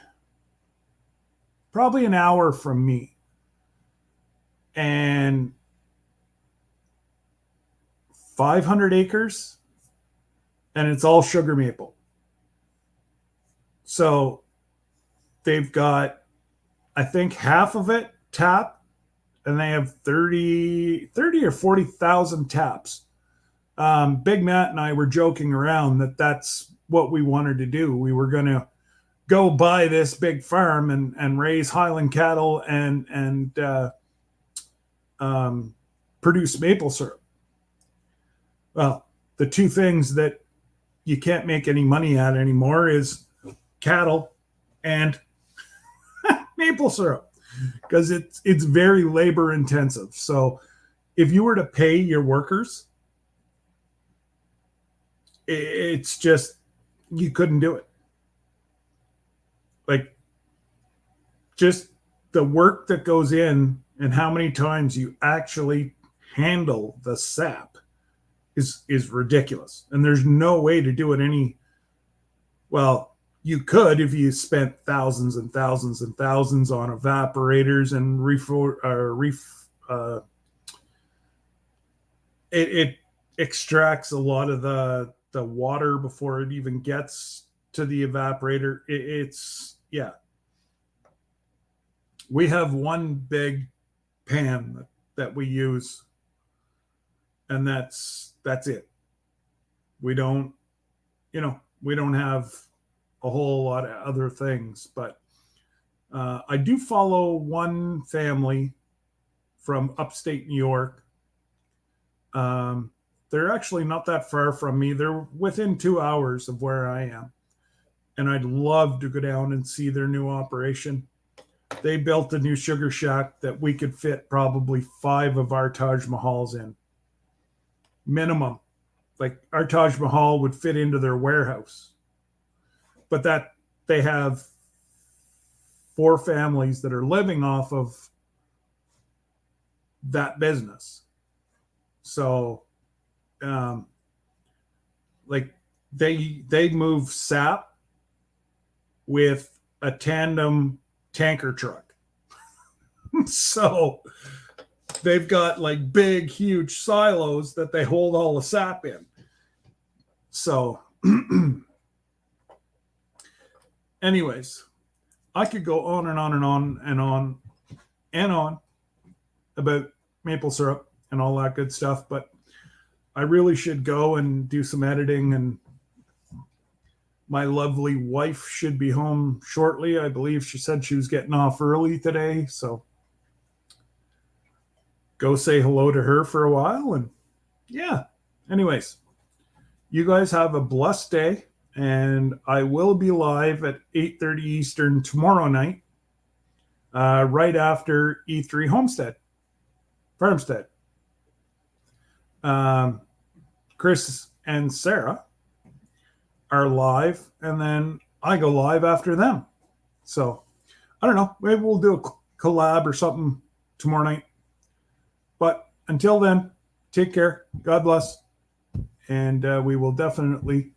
probably an hour from me? And 500 acres, and it's all sugar maple. So they've got, I think, half of it tapped, and they have 30 or 40,000 taps. Big Matt and I were joking around that that's what we wanted to do. We were going to go buy this big farm and raise Highland cattle and produce maple syrup. Well, the two things that you can't make any money at anymore is cattle and maple syrup, because it's very labor intensive. So if you were to pay your workers, it's just, you couldn't do it. Like, just the work that goes in and how many times you actually handle the sap is ridiculous. And there's no way to do it any, well, you could if you spent thousands and thousands and thousands on evaporators and it extracts a lot of the water before it even gets to the evaporator. It's, yeah. We have one big pan that we use, and that's it. We don't have a whole lot of other things, but I do follow one family from upstate New York. They're actually not that far from me. They're within 2 hours of where I am. And I'd love to go down and see their new operation. They built a new sugar shack that we could fit probably 5 of our Taj Mahals in. Minimum. Like, our Taj Mahal would fit into their warehouse. But that they have 4 families that are living off of that business. So, like, they move sap with a tandem tanker truck. So they've got like big, huge silos that they hold all the sap in. So anyways, I could go on and on and on and on and on about maple syrup and all that good stuff, but I really should go and do some editing, and my lovely wife should be home shortly. I believe she said she was getting off early today, so go say hello to her for a while. And yeah, anyways, you guys have a blessed day, and I will be live at 8:30 Eastern tomorrow night, right after E3 Farmstead. Chris and Sarah are live, and then I go live after them. So I don't know, maybe we'll do a collab or something tomorrow night. But until then, take care, God bless, and we will definitely